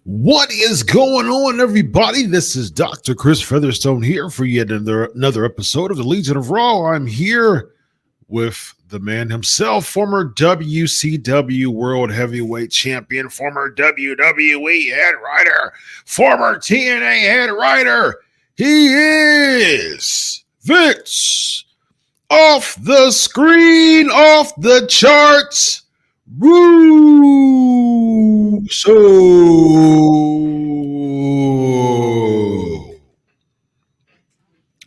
What is going on, everybody? This is Dr. Chris Featherstone here for yet another episode of the Legion of Raw. I'm here with the man himself, former WCW World Heavyweight Champion, former WWE head writer, former TNA head writer. He is Vince, off the screen, off the charts, Russo.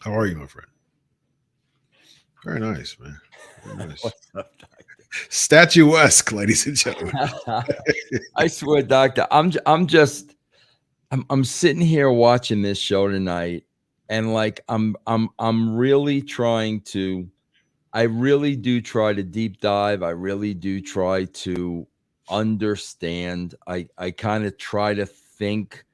How are you, my friend? Very nice, man. Very nice. What's up, Doctor? Statuesque, ladies and gentlemen. I swear, Doctor, I'm sitting here watching this show tonight, and like I'm really trying to. I really do try to deep dive. I really do try to understand. I kind of try to think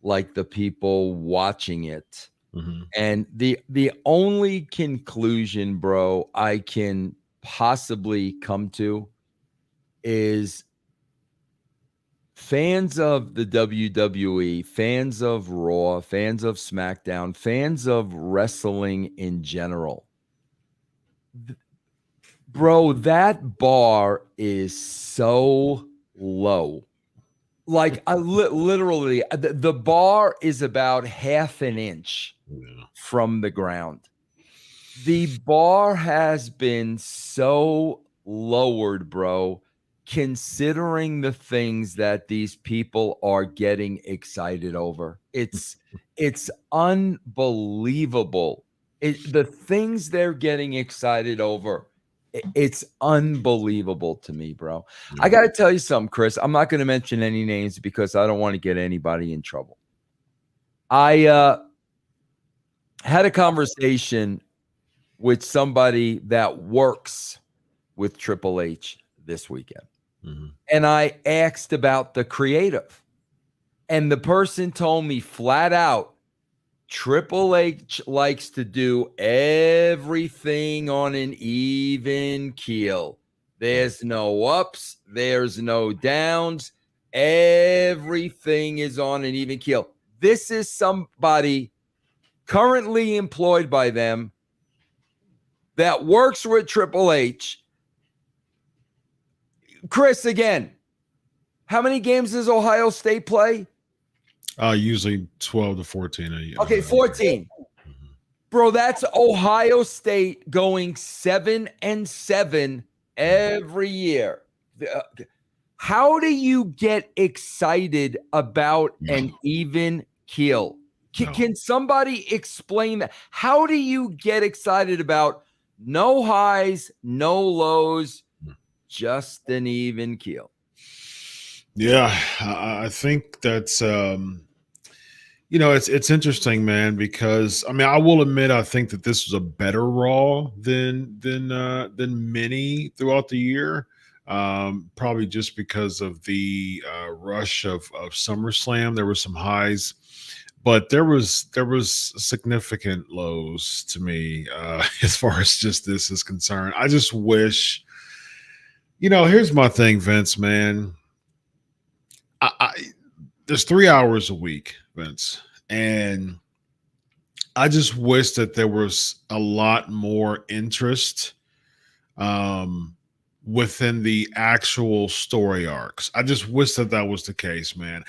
like the people watching it. Mm-hmm. And the only conclusion, bro, I can possibly come to is fans of the WWE, fans of Raw, fans of SmackDown, fans of wrestling in general. Bro, that bar is so low. Like, literally, the bar is about half an inch from the ground. The bar has been so lowered, bro, considering the things that these people are getting excited over. It's unbelievable. The things they're getting excited over, it's unbelievable to me, bro. I got to tell you something, Chris. I'm not going to mention any names because I don't want to get anybody in trouble. I had a conversation with somebody that works with Triple H this weekend. Mm-hmm. And I asked about the creative. And the person told me flat out, Triple H likes to do everything on an even keel. There's no ups. There's no downs. Everything is on an even keel. This is somebody currently employed by them that works with Triple H. Chris, again, how many games does Ohio State play? Usually 12 to 14. Okay, 14. Mm-hmm. Bro, that's Ohio State going 7-7 every year. How do you get excited about an even keel? Can somebody explain that? How do you get excited about no highs, no lows, just an even keel? Yeah, I think that's it's interesting, man, because I mean, I will admit I think that this was a better Raw than many throughout the year. Probably just because of the rush of SummerSlam. There were some highs, but there was significant lows to me as far as just this is concerned. I just wish, here's my thing, Vince, man. There's 3 hours a week, Vince, and I just wish that there was a lot more interest within the actual story arcs. I just wish that was the case, man.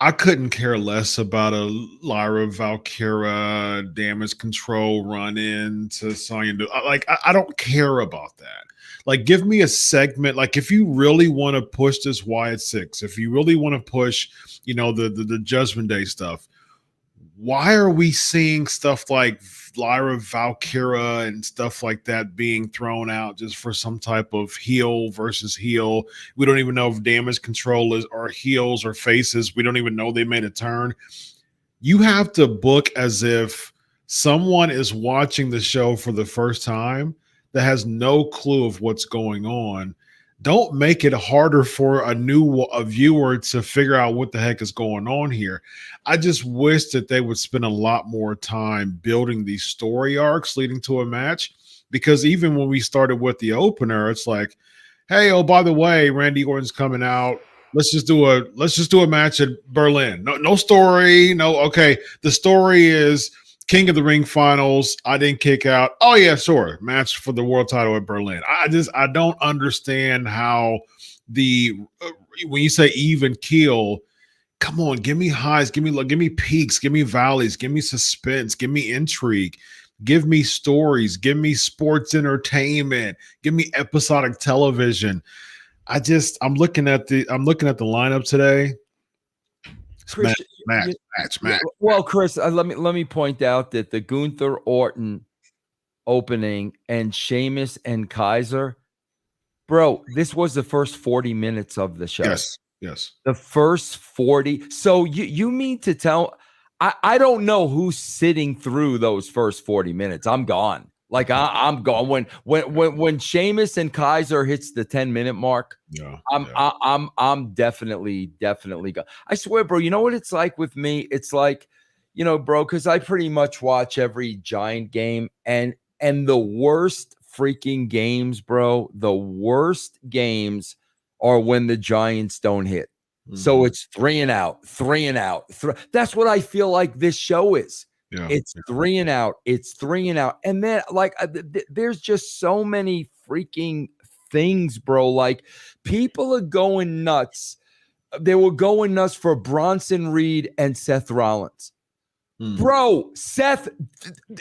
I couldn't care less about a Lyra Valkyria damage control run into Sonya. Like, I don't care about that. Like, give me a segment. Like, if you really want to push this Wyatt 6, if you really want to push, the Judgment Day stuff, why are we seeing stuff like Lyra Valkyria and stuff like that being thrown out just for some type of heel versus heel? We don't even know if damage control are heels or faces. We don't even know they made a turn. You have to book as if someone is watching the show for the first time that has no clue of what's going on. Don't make it harder for a viewer to figure out what the heck is going on here. I just wish that they would spend a lot more time building these story arcs leading to a match, because even when we started with the opener, it's like, hey, oh, by the way, Randy Orton's coming out. Let's just do a match at Berlin. No story. No, okay. The story is King of the Ring finals. I didn't kick out. Oh yeah, sure. Match for the world title at Berlin. I don't understand how when you say even keel, come on, give me highs, give me peaks, give me valleys, give me suspense, give me intrigue, give me stories, give me sports entertainment, give me episodic television. I'm looking at the lineup today. Chris, Match. Well, Chris, let me point out that the Gunther Orton opening and Sheamus and Kaiser, bro, this was the first 40 minutes of the show. Yes. The first 40. So you mean to tell I don't know who's sitting through those first 40 minutes. I'm gone. Like I'm gone. When Sheamus and Kaiser hits the 10-minute mark, I'm definitely gone. I swear, bro, you know what it's like with me? It's like, bro, because I pretty much watch every Giant game, and the worst freaking games, bro, the worst games are when the Giants don't hit. Mm-hmm. So it's 3 and out. That's what I feel like this show is. Yeah, it's 3 and out. And then there's just so many freaking things, bro. Like, people are going nuts. They were going nuts for Bronson Reed and Seth Rollins. Bro, Seth,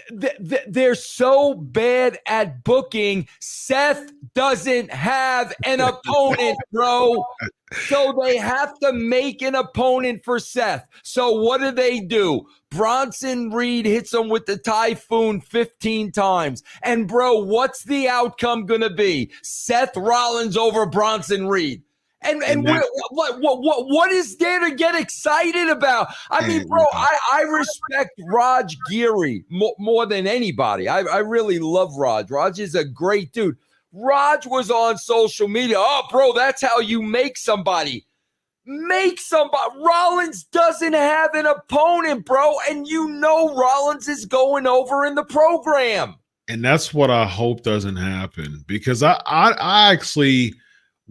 they're so bad at booking. Seth doesn't have an opponent, bro. So they have to make an opponent for Seth. So what do? Bronson Reed hits him with the Typhoon 15 times. And, bro, what's the outcome going to be? Seth Rollins over Bronson Reed. And what is there to get excited about? I mean, bro, I respect Raj Giri more than anybody. I really love Raj. Raj is a great dude. Raj was on social media. Oh, bro, that's how you make somebody. Rollins doesn't have an opponent, bro. And Rollins is going over in the program. And that's what I hope doesn't happen, because I actually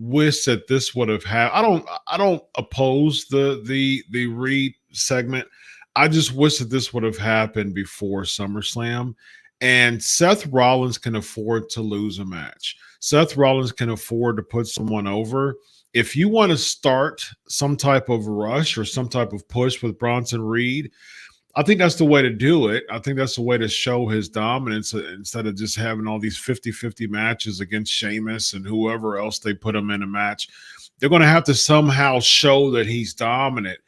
wish that this would have happened. I don't oppose the Reed segment. I just wish that this would have happened before SummerSlam. And Seth Rollins can afford to lose a match. Seth Rollins can afford to put someone over. If you want to start some type of rush or some type of push with Bronson Reed, I think that's the way to do it. I think that's the way to show his dominance, instead of just having all these 50-50 matches against Sheamus and whoever else they put him in a match. They're going to have to somehow show that he's dominant.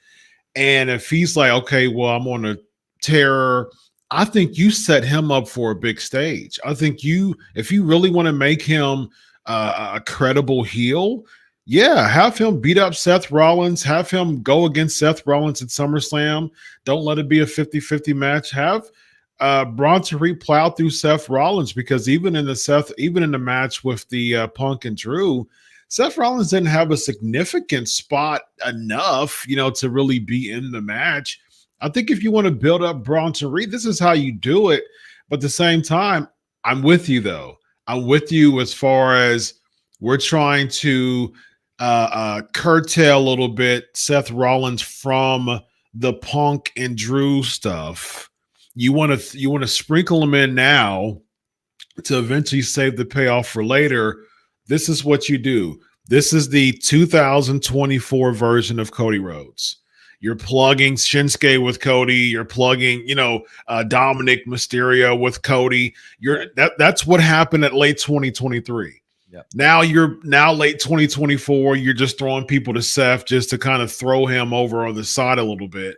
And if he's like, okay, well, I'm on a tear, I think you set him up for a big stage. I think if you really want to make him a credible heel, yeah, have him beat up Seth Rollins. Have him go against Seth Rollins at SummerSlam. Don't let it be a 50-50 match. Have Bronson Reed plow through Seth Rollins, because even in the match with the Punk and Drew, Seth Rollins didn't have a significant spot enough, to really be in the match. I think if you want to build up Bronson Reed, this is how you do it. But at the same time, I'm with you, though. I'm with you as far as we're trying to curtail a little bit Seth Rollins from the Punk and Drew stuff. You want to sprinkle them in now to eventually save the payoff for later. This is what you do. This is the 2024 version of Cody Rhodes. You're plugging Shinsuke with Cody. You're plugging, Dominic Mysterio with Cody. That's what happened at late 2023. Yep. Now late 2024. You're just throwing people to Seth just to kind of throw him over on the side a little bit.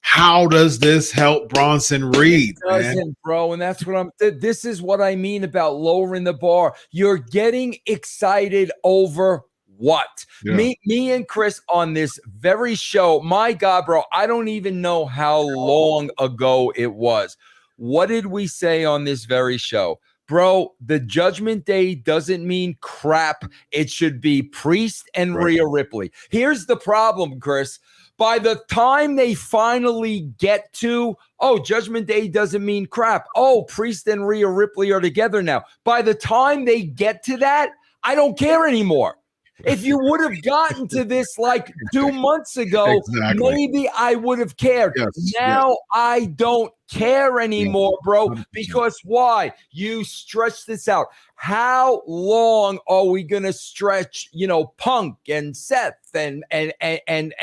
How does this help Bronson Reed? It doesn't, bro. And that's what this is what I mean about lowering the bar. You're getting excited over what? Yeah. Me and Chris on this very show. My God, bro, I don't even know how long ago it was. What did we say on this very show? Bro, the Judgment Day doesn't mean crap. It should be Priest and Rhea Ripley. Here's the problem, Chris. By the time they finally get to, Judgment Day doesn't mean crap. Priest and Rhea Ripley are together now. By the time they get to that, I don't care anymore. If you would have gotten to this like 2 months ago, maybe I would have cared. Now I don't care anymore, bro. Because why? You stretch this out. How long are we gonna stretch? Punk and Seth and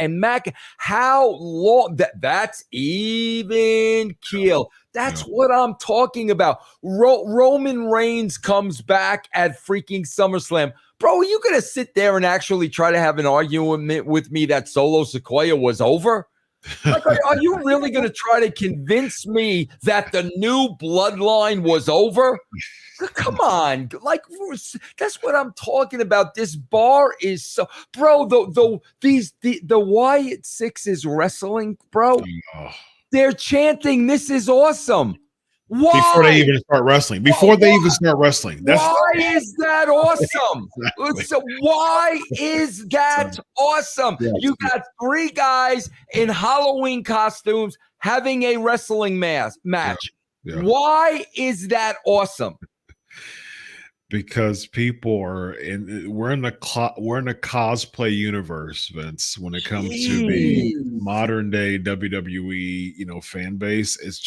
Mac. How long? That's even keel. That's what I'm talking about. Roman Reigns comes back at freaking SummerSlam. Bro, are you going to sit there and actually try to have an argument with me that Solo Sequoia was over? Like, are you really going to try to convince me that the new bloodline was over? Come on. Like, that's what I'm talking about. This bar is so, bro, the Wyatt Sixes wrestling, bro. They're chanting, "This is awesome." Why? Before they even start wrestling. Why is that awesome? Exactly. So why is that awesome? You got 3 guys in Halloween costumes having a wrestling match. Yeah. Why is that awesome? Because people are we're in the cosplay universe, Vince, when it comes to the modern day WWE, fan base. It's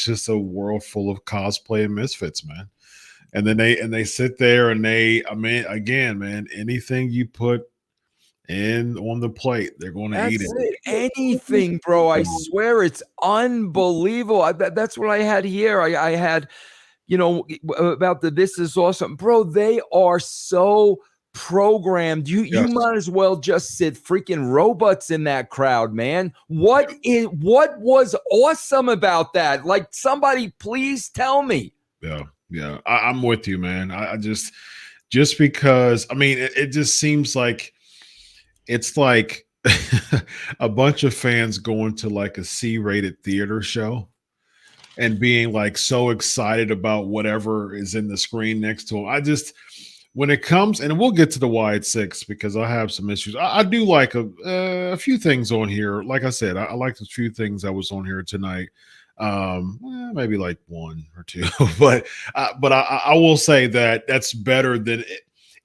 just a world full of cosplay and misfits, man. And then they sit there and again, man, anything you put on the plate, they're going to eat it. Anything, bro. I swear it's unbelievable. That's what I had here. I had, about this is awesome, bro. They are so programmed. You might as well just sit freaking robots in that crowd, man. What was awesome about that? Like, somebody please tell me. Yeah. I'm with you, man. I just because it just seems like it's like a bunch of fans going to like a C-rated theater show and being like so excited about whatever is in the screen next to them. When it comes, and we'll get to the Wyatt Six because I have some issues. I do like a few things on here. Like I said, I liked a few things that was on here tonight. Maybe like 1 or 2, but I will say that's better than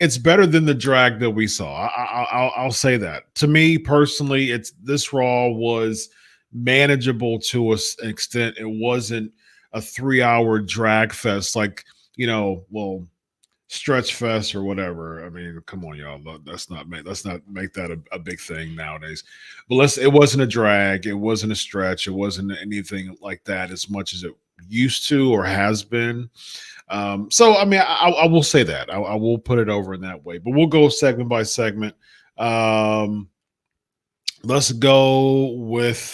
it's better than the drag that we saw. I'll say that. To me personally, this Raw was manageable to an extent. It wasn't a 3-hour drag fest like stretch fest or whatever. Come on, y'all. Let's not make that a big thing nowadays. But it wasn't a drag. It wasn't a stretch. It wasn't anything like that as much as it used to or has been. So I will say that. I will put it over in that way. But we'll go segment by segment. Let's go with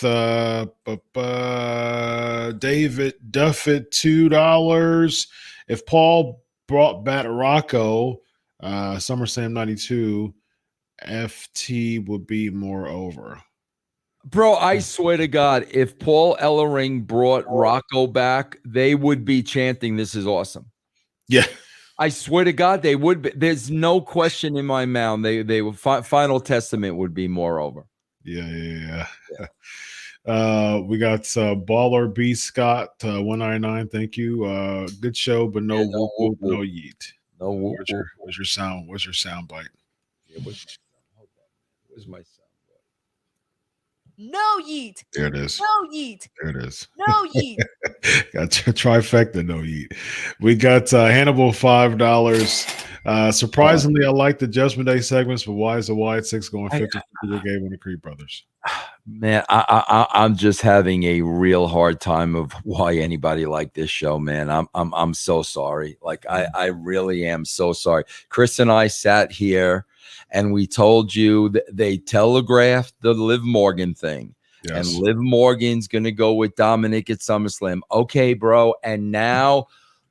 David Duffett, $2. If Paul brought back Rocco, SummerSlam 92, FT would be more over. Bro, I swear to God, if Paul Ellering brought Rocco back, they would be chanting, "This is awesome." Yeah. I swear to God, they would be. There's no question in my mind. They would, Final Testament would be more over. Yeah. We got Baller B Scott 199. Thank you. Good show, but no whoop, no yeet. No whoop. Where's your sound? Where's your sound bite? Yeah, where's my sound bite? No yeet. There it is. No yeet. There it is. No yeet. Got trifecta. No yeet. We got Hannibal $5. Surprisingly, I like the Judgment Day segments, but why is the Wyatt Six going 50-50 game on the Creed brothers? Man, I'm just having a real hard time of why anybody like this show, man. I'm so sorry. Like I really am so sorry. Chris and I sat here and we told you that they telegraphed the Liv Morgan thing. Yes. And Liv Morgan's gonna go with Dominic at SummerSlam. Okay, bro. And now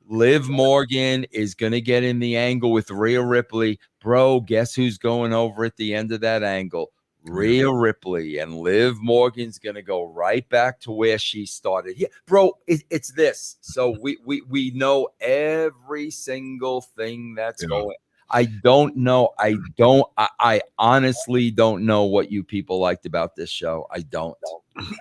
Liv Morgan is gonna get in the angle with Rhea Ripley. Bro, guess who's going over at the end of that angle? Rhea Ripley, and Liv Morgan's gonna go right back to where she started. Yeah, bro, it's this. So we know every single thing that's going. I don't know. I honestly don't know what you people liked about this show. I don't.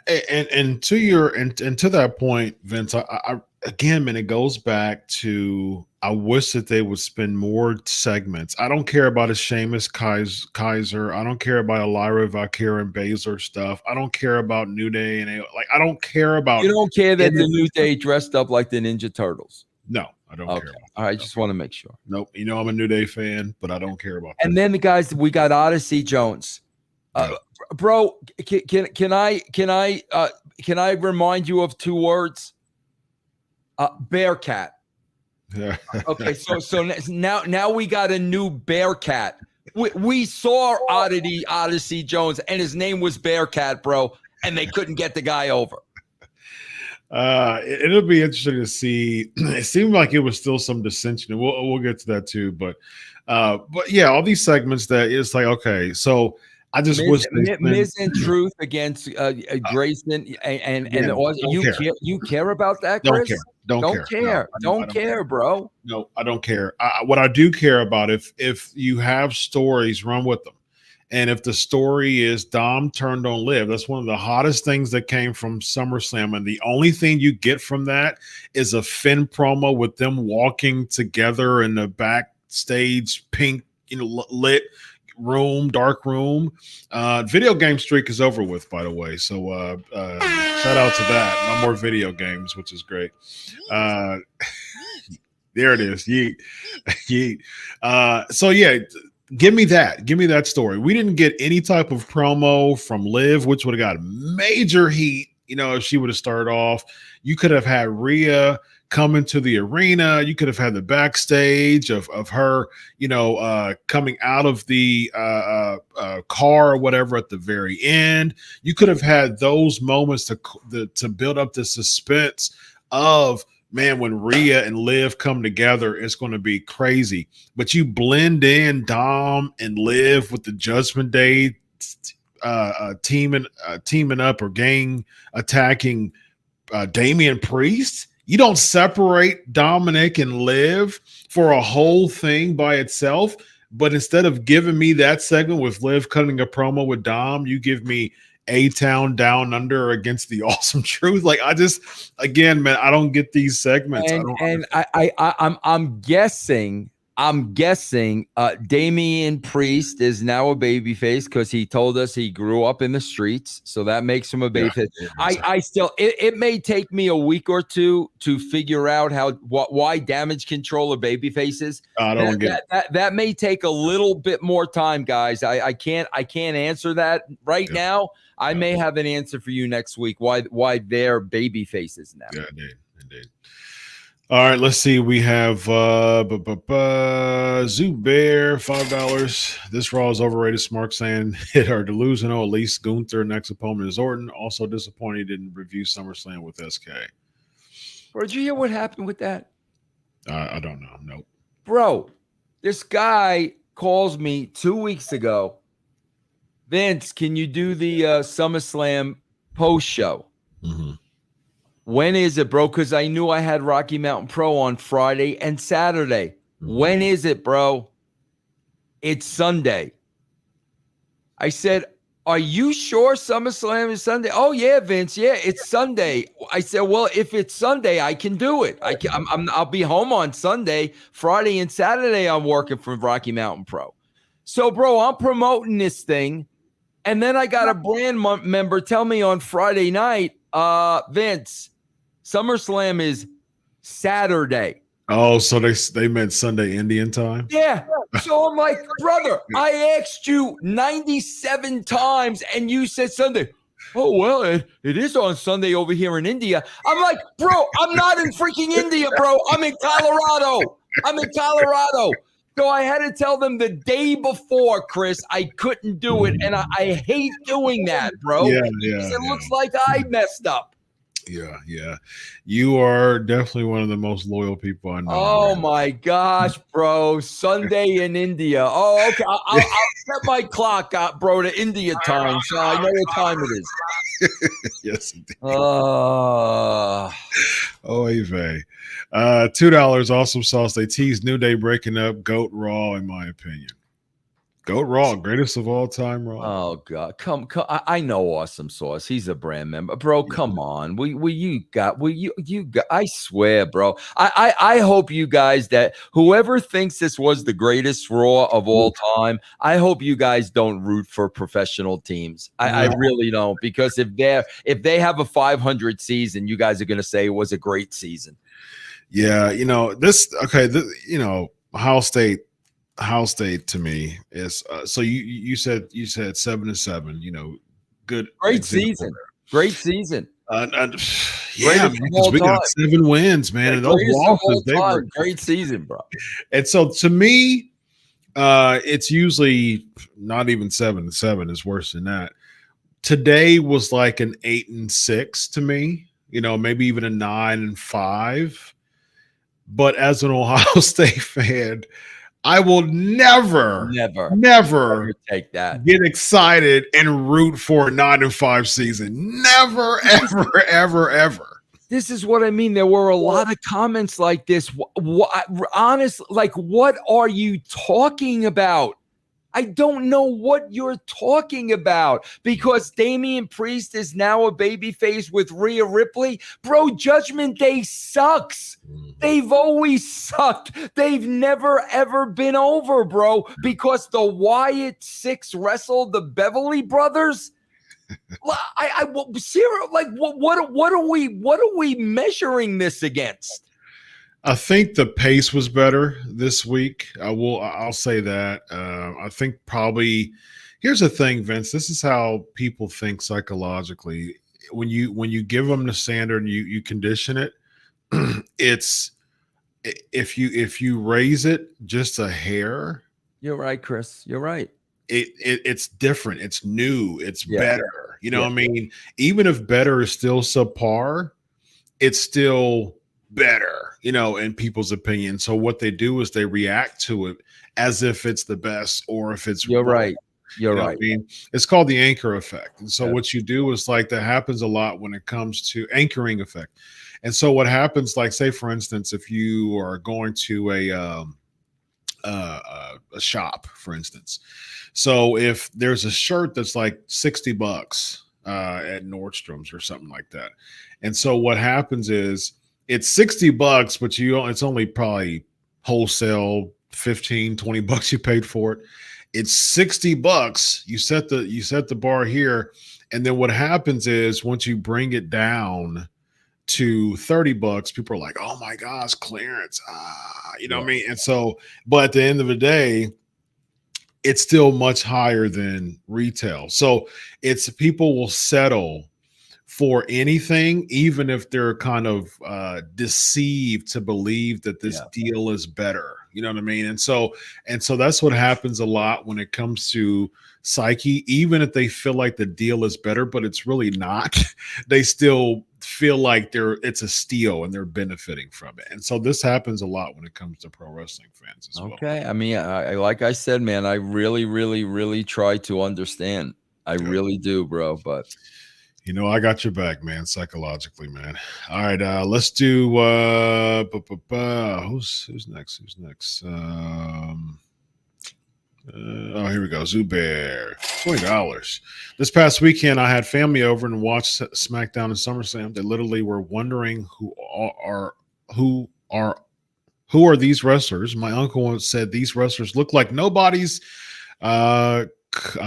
And to your and to that point, Vince, I again, man, it goes back to I wish that they would spend more segments. I don't care about a Sheamus Kaiser. I don't care about a Lyra Valkyria and Baszler stuff. I don't care about New Day and like I don't care about. You don't care that the New Day dressed up like the Ninja Turtles. No, I don't care. About All right, just want to make sure. Nope. You know I'm a New Day fan, but I don't care about. And then the guys, we got Odyssey Jones. Bro, can I remind you of 2 words? Bearcat. Yeah. Okay, so now we got a new Bearcat. We saw Odyssey Jones, and his name was Bearcat, bro, and they couldn't get the guy over. It'll be interesting to see. It seemed like it was still some dissension, and we'll get to that too. But yeah, all these segments that it's like, okay, so I just wish Miz and Truth against Grayson and you care about that, Chris? Don't care, bro. No, I don't care. What I do care about if you have stories, run with them. And if the story is Dom turned on Liv, that's one of the hottest things that came from SummerSlam. And the only thing you get from that is a Finn promo with them walking together in the backstage pink, lit room, dark room. Video game streak is over with, by the way. So shout out to that. No more video games, which is great. There it is. Yeet. Yeet. So yeah. Give me that story. We didn't get any type of promo from Liv, which would have got major heat, if she would have started off. You could have had Rhea come into the arena. You could have had the backstage of her, coming out of the car or whatever at the very end. You could have had those moments to build up the suspense of, man, when Rhea and Liv come together, it's going to be crazy. But you blend in Dom and Liv with the Judgment Day teaming up or gang attacking Damian Priest. You don't separate Dominic and Liv for a whole thing by itself. But instead of giving me that segment with Liv cutting a promo with Dom, you give me A-Town Down Under against the Awesome Truth. Like again, man, I don't get these segments. I'm guessing Damian Priest is now a babyface because he told us he grew up in the streets, so that makes him a babyface. I still, it may take me a week or two to figure out why Damage Control are babyfaces. I don't get that. That may take a little bit more time, guys. I can't answer that right now. I may have an answer for you next week. Why they're baby faces now? Yeah, indeed. All right, let's see. We have Zubair, $5. This Raw is overrated. Smart saying it are delusional. At least Gunther next opponent is Orton. Also disappointed he didn't review SummerSlam with SK. Bro, did you hear what happened with that? I don't know. Nope. Bro, this guy calls me 2 weeks ago. Vince, can you do the SummerSlam post show? Mm-hmm. When is it, bro? Because I knew I had Rocky Mountain Pro on Friday and Saturday. Mm-hmm. When is it, bro? It's Sunday. I said, are you sure SummerSlam is Sunday? Oh, yeah, Vince. Yeah, it's Sunday. I said, well, if it's Sunday, I can do it. I'll be home on Sunday. Friday and Saturday, I'm working for Rocky Mountain Pro. So, bro, I'm promoting this thing. And then I got a brand member tell me on Friday night, Vince, SummerSlam is Saturday. Oh, so they meant Sunday Indian time? Yeah. So I'm like, brother, I asked you 97 times and you said Sunday. Oh, well, it is on Sunday over here in India. I'm like, bro, I'm not in freaking India, bro. I'm in Colorado. So I had to tell them the day before, Chris, I couldn't do it. And I hate doing that, bro. Yeah, Because it looks like I messed up. Yeah. You are definitely one of the most loyal people I know. Oh my gosh, bro! Sunday in India. Oh, okay. I'll set my clock up, bro, to India time, so I know what time it is. Yes, indeed. Oh, Eve. $2 awesome sauce. They tease New Day breaking up Goat Raw, in my opinion. Goat Raw, greatest of all time Raw. oh God, come! I know Awesome Sauce. He's a brand member, bro. Come on, you got. I swear, bro. I hope you guys that whoever thinks this was the greatest Raw of all time, I hope you guys don't root for professional teams. I really don't, because if they have a 500 season, you guys are gonna say it was a great season. Yeah, Ohio State to me is so you said 7-7, good, great season. Yeah, because we got 7 wins, man, and those losses, they were great season, bro. And so to me, it's usually not even 7-7. It's worse than that. Today was like an 8-6 to me, maybe even a 9-5. But as an Ohio State fan, I will never take that. Get excited and root for a 9-5 season. Never, ever. This is what I mean. There were a lot of comments like this. Honestly, like, what are you talking about? I don't know what you're talking about, because Damian Priest is now a babyface with Rhea Ripley. Bro, Judgment Day sucks. They've always sucked. They've never, ever been over, bro, because the Wyatt Six wrestled the Beverly Brothers. Seriously, like, what are we measuring this against? I think the pace was better this week. I'll say that. I think probably here's the thing, Vince. This is how people think psychologically. When you give them the standard and you condition it, it's if you raise it just a hair. You're right, Chris. You're right. It's different. It's new. It's better. You know what I mean? Even if better is still subpar, it's still better, in people's opinion. So what they do is they react to it as if it's the best, or if it's You're right. You're right. I mean, it's called the anchor effect. And so what you do is, like, that happens a lot when it comes to anchoring effect. And so what happens, like, say for instance, if you are going to a shop, for instance. So if there's a shirt that's like $60 at Nordstrom's or something like that. And so what happens is, it's $60, but it's only probably wholesale $15-20 you paid for it. It's $60. You set the bar here, and then what happens is, once you bring it down to $30, people are like, "Oh my gosh, clearance!" What I mean. And so, but at the end of the day, it's still much higher than retail. So it's people will settle for anything, even if they're kind of deceived to believe that this deal is better. You know what I mean? And so that's what happens a lot when it comes to psyche. Even if they feel like the deal is better, but it's really not, they still feel like it's a steal and they're benefiting from it. And so this happens a lot when it comes to pro wrestling fans as well. Okay. I mean, I like I said, man, I really, really, really try to understand. I really do, bro. But I got your back, man, psychologically, man. All right, let's do who's next? Here we go. Zubair, $20. This past weekend, I had family over and watched SmackDown and SummerSlam. They literally were wondering who are these wrestlers. My uncle once said these wrestlers look like nobodies. I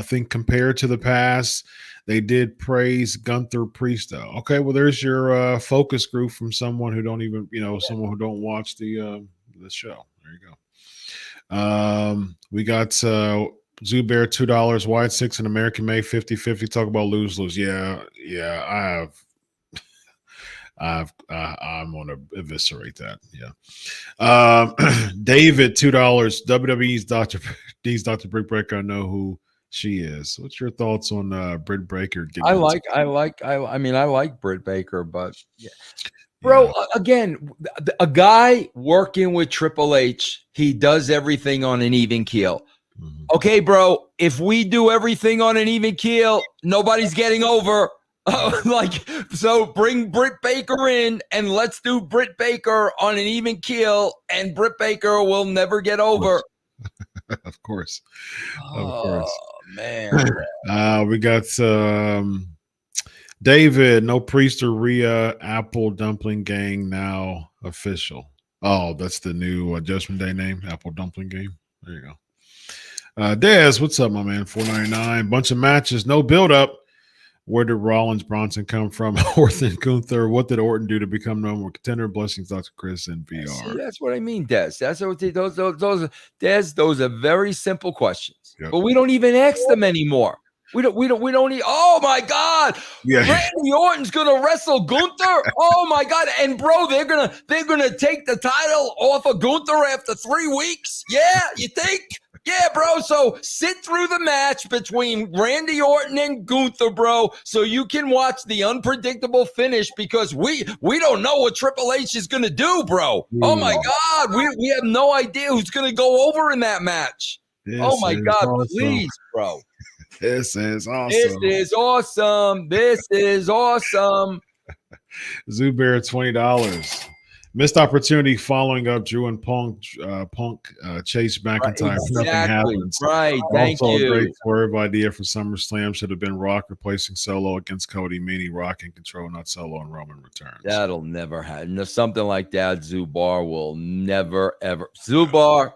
think compared to the past. They did praise Gunther Priest, though. Okay, well, there's your focus group from someone who don't even, someone who don't watch the show. There you go. We got Zubair, $2. White 6 and American made 50-50. Talk about lose. Yeah. I'm gonna eviscerate that. Yeah. David, $2. WWE's Dr. Britt Baker. I know who she is. What's your thoughts on Britt Baker? I like Britt Baker, but yeah. Bro, again, a guy working with Triple H, he does everything on an even keel. Mm-hmm. Okay, bro, if we do everything on an even keel, nobody's getting over. So bring Britt Baker in and let's do Britt Baker on an even keel, and Britt Baker will never get over. Of course. Man. We got David, no Priest or Rhea, Apple Dumpling Gang now official. Oh, that's the new Judgment Day name, Apple Dumpling Gang. There you go. Dez, what's up, my man? $4.99. Bunch of matches, no build up. Where did Rollins Bronson come from? Orton Gunther. What did Orton do to become number one contender? Blessings, Dr. Chris and VR. See, that's what I mean, Des. That's what those are very simple questions. Yep. But we don't even ask them anymore. We don't need. Oh my God! Yeah. Randy Orton's gonna wrestle Gunther. Oh my God! And bro, they're gonna take the title off of Gunther after 3 weeks. Yeah, you think? Yeah, bro. So sit through the match between Randy Orton and Gunther, bro, so you can watch the unpredictable finish, because we don't know what Triple H is gonna do, bro. Oh my God, we have no idea who's gonna go over in that match. Oh my God, awesome. Please, bro. This is awesome. This is awesome. Zubair, $20. Missed opportunity following up Drew and Punk Chase McIntyre. Exactly. Nothing happens. Right. Thank you. A great swerve idea for SummerSlam should have been Rock replacing Solo against Cody, meaning Rock in control, not Solo, and Roman returns. That'll never happen. Something like that, Zubar will never, ever. Zubar.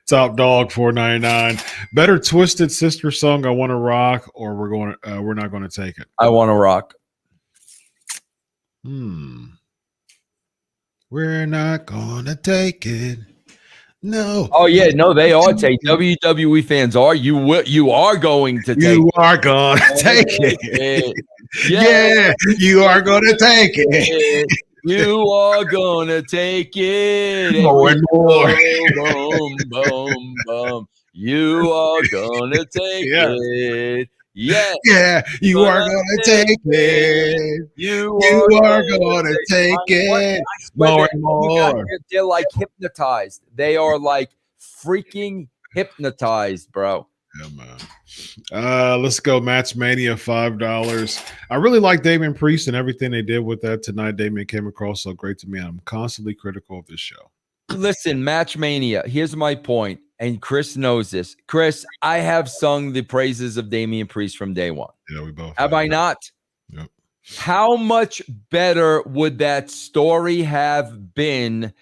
Top dog, $4.99. Better Twisted Sister song, I Want to Rock, or we're not going to take it. I Want to Rock. We're not going to take it. No. Oh yeah, no, they are take WWE fans are. You are going to take You are going to take it. Yeah, you are going to take it. You are gonna take it. More and more. Boom, boom, boom. You are gonna take it. Yeah. Yeah, you are gonna take it. You are gonna take it. More and more. They're like hypnotized. They are like freaking hypnotized, bro. Yeah, man. Let's go. Match Mania, $5. I really like Damian Priest and everything they did with that tonight. Damian came across so great to me. I'm constantly critical of this show. Listen, Match Mania. Here's my point, and Chris knows this. Chris, I have sung the praises of Damian Priest from day one. Yeah, we both have. I not? Yep. How much better would that story have been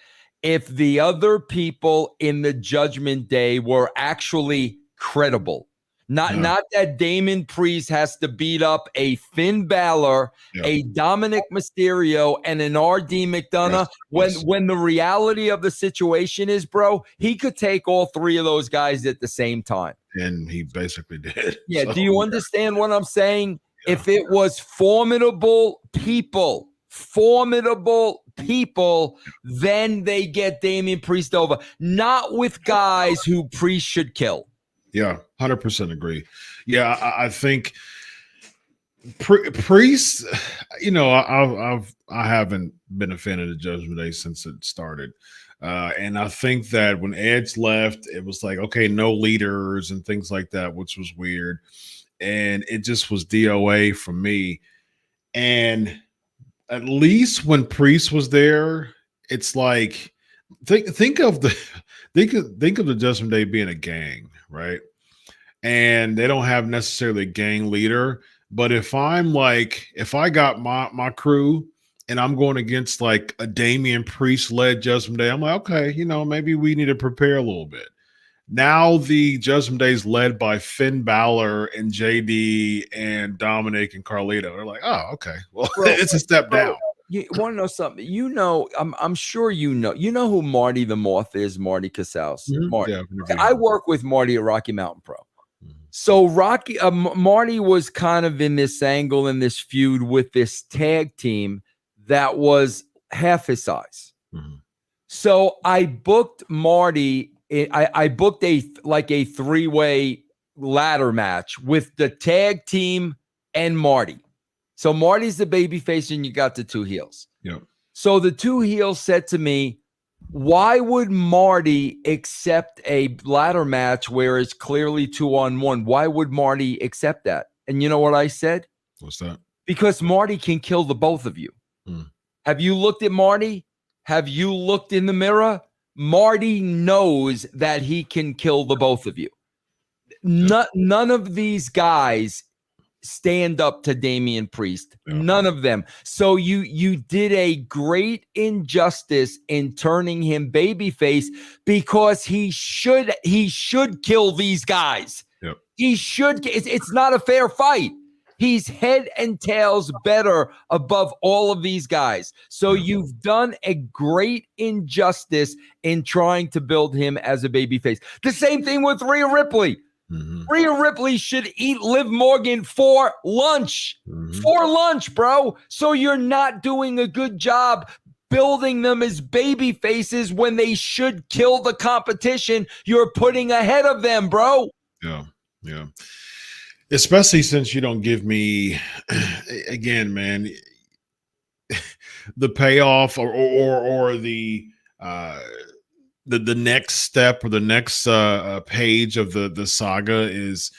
if the other people in the Judgment Day were actually credible? Not that Damian Priest has to beat up a Finn Balor, a Dominic Mysterio, and an R.D. McDonough when the reality of the situation is, bro, he could take all three of those guys at the same time. And he basically did. Yeah. So, do you understand what I'm saying? Yeah. If it was formidable people, then they get Damian Priest over. Not with guys who Priest should kill. Yeah, 100% agree. Yeah, I think Priest, I haven't been a fan of the Judgment Day since it started. And I think that when Edge left, it was like, okay, no leaders and things like that, which was weird. And it just was DOA for me. And at least when Priest was there, it's like, think of the Judgment Day being a gang, right? And they don't have necessarily a gang leader, but if I got my crew and I'm going against like a Damian Priest led Judgment Day, I'm like, okay, maybe we need to prepare a little bit. Now the Judgment Day is led by Finn Balor and JD and Dominic and Carlito. They're like, oh, okay, well, it's a step down. You want to know something? You know, I'm sure you know. You know who Marty the Moth is? Marty Casals. Marty. Yeah, I work with Marty at Rocky Mountain Pro. Mhm. So Marty was kind of in this angle, in this feud with this tag team that was half his size. Mhm. So I booked Marty. I booked a 3-way ladder match with the tag team and Marty. So Marty's the babyface, and you got the two heels. Yep. So the two heels said to me, why would Marty accept a ladder match where it's clearly 2-on-1? Why would Marty accept that? And you know what I said? What's that? Because Marty can kill the both of you. Mm. Have you looked at Marty? Have you looked in the mirror? Marty knows that he can kill the both of you. None of these guys stand up to Damian Priest. Yeah. None of them. So you did a great injustice in turning him babyface, because he should kill these guys. Yep. He should. It's not a fair fight. He's head and tails better above all of these guys. So you've done a great injustice in trying to build him as a babyface. The same thing with Rhea Ripley. Mm-hmm. Rhea Ripley should eat Liv Morgan for lunch. Mm-hmm. For lunch, bro. So you're not doing a good job building them as baby faces when they should kill the competition you're putting ahead of them, bro. Yeah. Yeah. Especially since you don't give me, again, man, the payoff or the next step or the next page of the saga is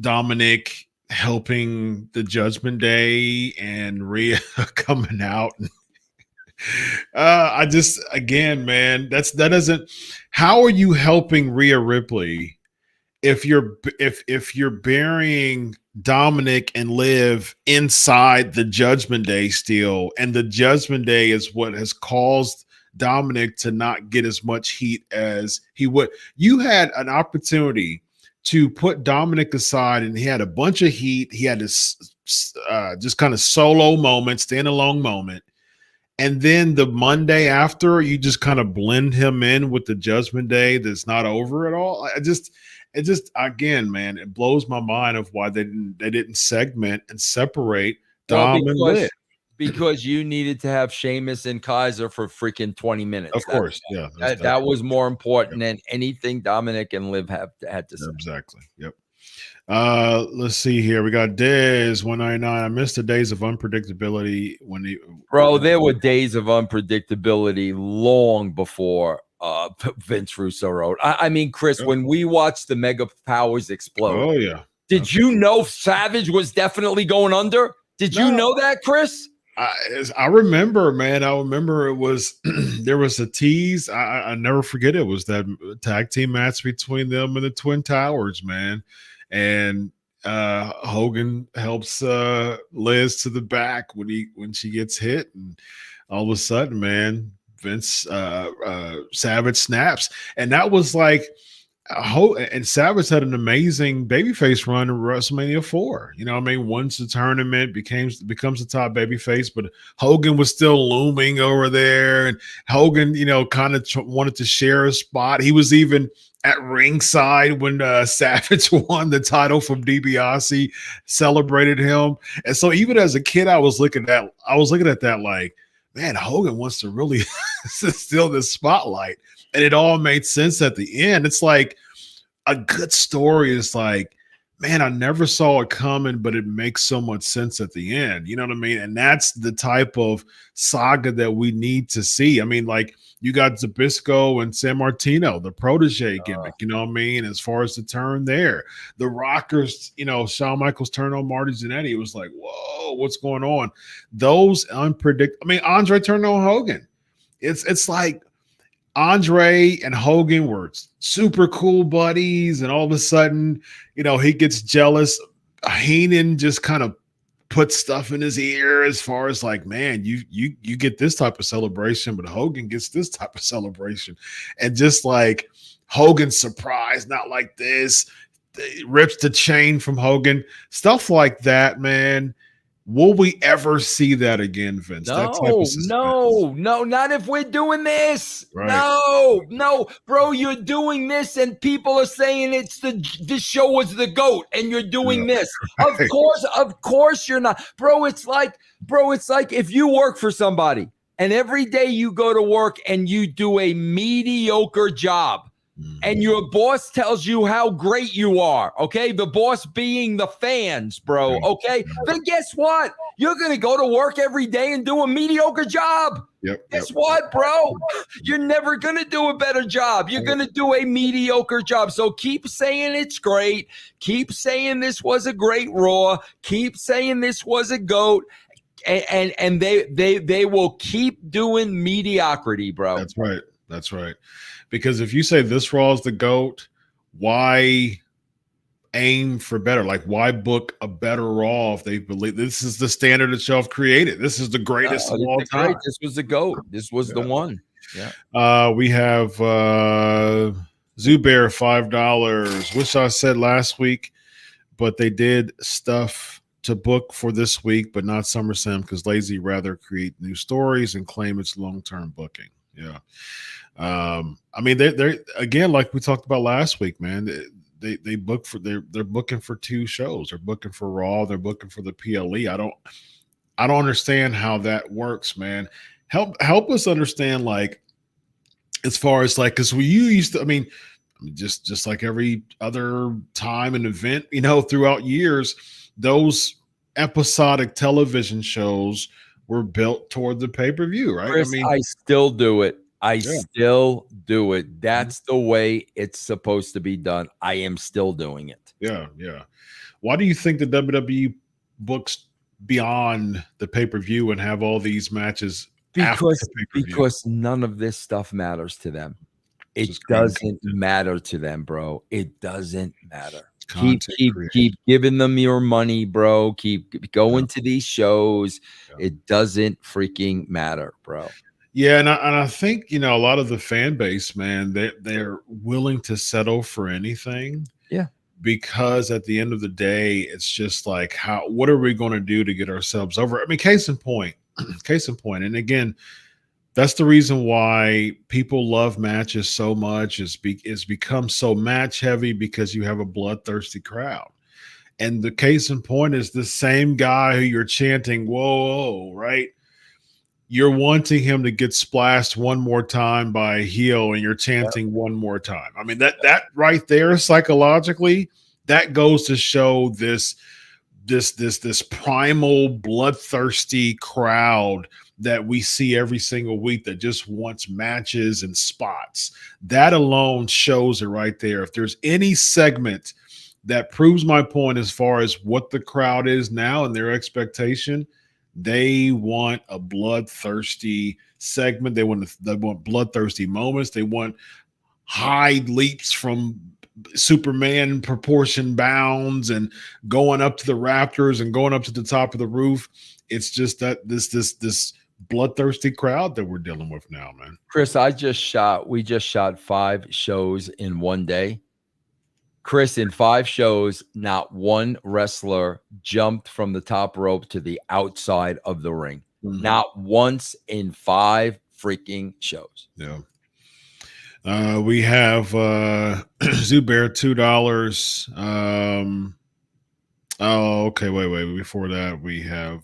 Dominic helping the Judgment Day and Rhea coming out. I just, again, man, that doesn't. How are you helping Rhea Ripley if you're burying Dominic and Liv inside the Judgment Day still, and the Judgment Day is what has caused Dominic to not get as much heat as he would? You had an opportunity to put Dominic aside, and he had a bunch of heat. He had this just kind of solo moment, standalone moment. And then the Monday after, you just kind of blend him in with the Judgment Day that's not over at all. It just again, man, it blows my mind of why they didn't segment and separate Dom and Liv. Because you needed to have Sheamus and Kaiser for freaking 20 minutes. Of course, yeah. That was more important than anything Dominic and Liv had to say. Exactly. Yep. Let's see here. We got Dez 199. I missed the days of unpredictability there were days of unpredictability long before Vince Russo wrote. I mean, Chris, when we watched the Mega Powers explode. Oh yeah. Did you know Savage was definitely going under? Did you know that, Chris? I remember, man. I remember it was there was a tease. I never forget it was that tag team match between them and the Twin Towers, man. And Hogan helps Liz to the back when she gets hit, and all of a sudden, man, Vince Savage snaps, and that was like. And Savage had an amazing babyface run in WrestleMania 4. You know what I mean? Once the tournament becomes the top babyface, but Hogan was still looming over there. And Hogan, kind of wanted to share a spot. He was even at ringside when Savage won the title from DiBiase, celebrated him. And so even as a kid, I was looking at that like, man, Hogan wants to really steal this spotlight. And it all made sense at the end. It's like a good story is like, man, I never saw it coming, but it makes so much sense at the end. You know what I mean? And that's the type of saga that we need to see. I mean, like you got Zbyszko and San Martino, the protege gimmick, you know what I mean? As far as the turn there, the Rockers, Shawn Michaels turn on Marty Jannetty. It was like, whoa, what's going on? Those unpredictable. I mean, Andre turned on Hogan. It's like, Andre and Hogan were super cool buddies, and all of a sudden, he gets jealous. Heenan just kind of puts stuff in his ear as far as like, man, you get this type of celebration, but Hogan gets this type of celebration. And just like Hogan's surprised, not like this, rips the chain from Hogan, stuff like that, man. Will we ever see that again, Vince? That type of suspense. No, not if we're doing this. Right. No, bro, you're doing this, and people are saying this show was the GOAT, and you're doing this. Right. Of course you're not, bro. It's like if you work for somebody, and every day you go to work and you do a mediocre job. And your boss tells you how great you are, okay? The boss being the fans, bro, okay? Then guess what? You're going to go to work every day and do a mediocre job. Guess what, bro? You're never going to do a better job. You're going to do a mediocre job. So keep saying it's great. Keep saying this was a great Raw. Keep saying this was a GOAT. And they will keep doing mediocrity, bro. That's right. Because if you say this Raw is the GOAT, why aim for better? Like, why book a better Raw if they believe this is the standard that y'all have created? This is the greatest of all time. This was the GOAT. This was the one. Yeah. We have Zubair, $5, which I said last week, but they did stuff to book for this week, but not SummerSlam because lazy rather create new stories and claim it's long-term booking. Yeah. I mean, they're again, like we talked about last week, man. They book for they're booking for 2 shows. They're booking for Raw. They're booking for the PLE. I don't understand how that works, man. Help us understand, like, as far as like, because you used to. I mean, just like every other time and event, throughout years, those episodic television shows were built toward the pay-per-view, right? Chris, I still do it. Still do it. That's the way it's supposed to be done. I am still doing it. Yeah. Why do you think the WWE books beyond the pay-per-view and have all these matches? Because none of this stuff matters to them. It doesn't matter to them, bro. It doesn't matter. Keep giving them your money, bro. Keep going to these shows. It doesn't freaking matter, bro. Yeah, and I think, a lot of the fan base, man, they're willing to settle for anything. Yeah. Because at the end of the day, it's just like, what are we going to do to get ourselves over? I mean, case in point. And again, that's the reason why people love matches so much is become so match heavy because you have a bloodthirsty crowd. And the case in point is the same guy who you're chanting, whoa, right? You're wanting him to get splashed one more time by a heel and you're chanting one more time. I mean, that right there, psychologically, that goes to show this primal bloodthirsty crowd that we see every single week that just wants matches and spots. That alone shows it right there. If there's any segment that proves my point as far as what the crowd is now and their expectation, they want a bloodthirsty segment. They want bloodthirsty moments. They want high leaps from Superman proportion bounds and going up to the rafters and going up to the top of the roof. It's just that this bloodthirsty crowd that we're dealing with now, man. Chris, we just shot 5 shows in one day. Chris, in 5 shows, not one wrestler jumped from the top rope to the outside of the ring. Mm-hmm. Not once in 5 freaking shows. Yeah. We have Zubair, $2. Okay. Wait. Before that, we have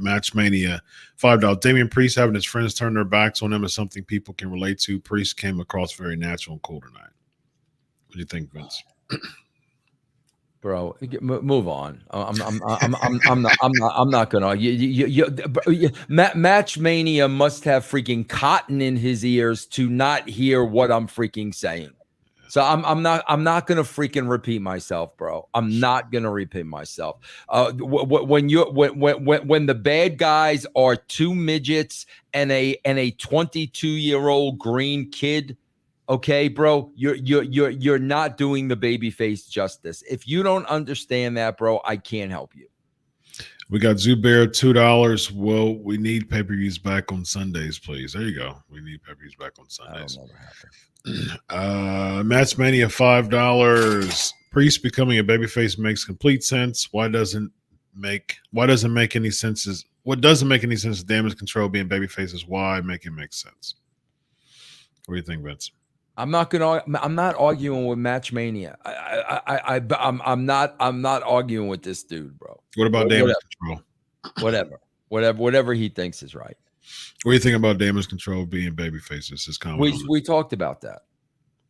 Match Mania, $5. Damian Priest having his friends turn their backs on him is something people can relate to. Priest came across very natural and cool tonight. What do you think, Vince? Bro, move on. I'm not gonna. Match Mania must have freaking cotton in his ears to not hear what I'm freaking saying. So I'm not gonna freaking repeat myself, bro. I'm not gonna repeat myself. When the bad guys are 2 midgets and a 22-year-old green kid. Okay, bro, you're not doing the babyface justice. If you don't understand that, bro, I can't help you. We got Zubair, $2. Well, we need pay-per-views back on Sundays, please. There you go. We need pay-per-views back on Sundays. That'll never happen. Match Mania, $5. Priest becoming a babyface makes complete sense. Why doesn't doesn't make any sense? What doesn't make any sense is Damage Control being babyfaces. Why make it make sense? What do you think, Vince? I'm not arguing with Matchmania. I'm not arguing with this dude, bro. What about Damage Control? Whatever he thinks is right. What do you think about Damage Control being babyfaces? His comment. We talked about that.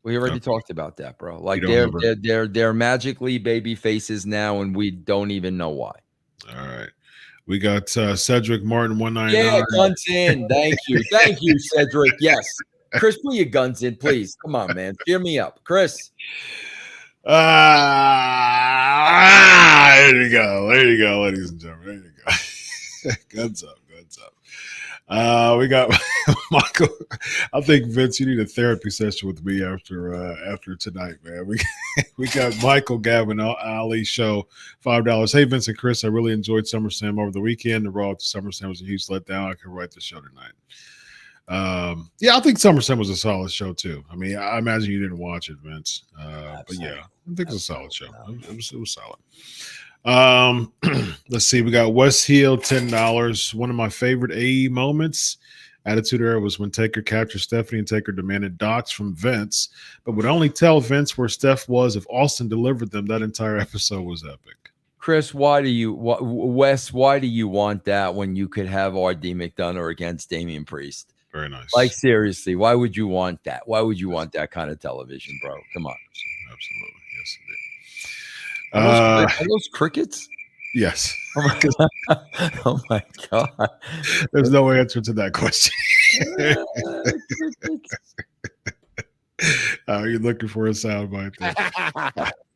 We already talked about that, bro. Like they're magically baby faces now, and we don't even know why. All right. We got Cedric Martin 199. Yeah, guns in. Thank you, Cedric. Yes, Chris, put your guns in, please. Come on, man. Cheer me up, Chris. There you go, ladies and gentlemen. There you go. Guns up. We got Michael. I think, Vince, you need a therapy session with me after tonight, man. We got Michael Gavin Ali show, $5. Hey, Vince and Chris, I really enjoyed SummerSlam over the weekend. The Raw to SummerSlam was a huge letdown. I could write the show tonight. Yeah, I think SummerSlam was a solid show too. I mean, I imagine you didn't watch it, Vince. But yeah, I think it was a solid show. It was solid. Let's see. We got West Hill, $10. One of my favorite AE moments, Attitude Era, was when Taker captured Stephanie and Taker demanded docs from Vince, but would only tell Vince where Steph was if Austin delivered them. That entire episode was epic. Chris, Wes, why do you want that when you could have R.D. McDonough against Damian Priest? Very nice. Like, seriously, why would you want that? Why would you want that kind of television, bro? Come on. Absolutely. Yes, indeed. Are those crickets? Yes. Oh my God. There's no answer to that question. You're looking for a soundbite there.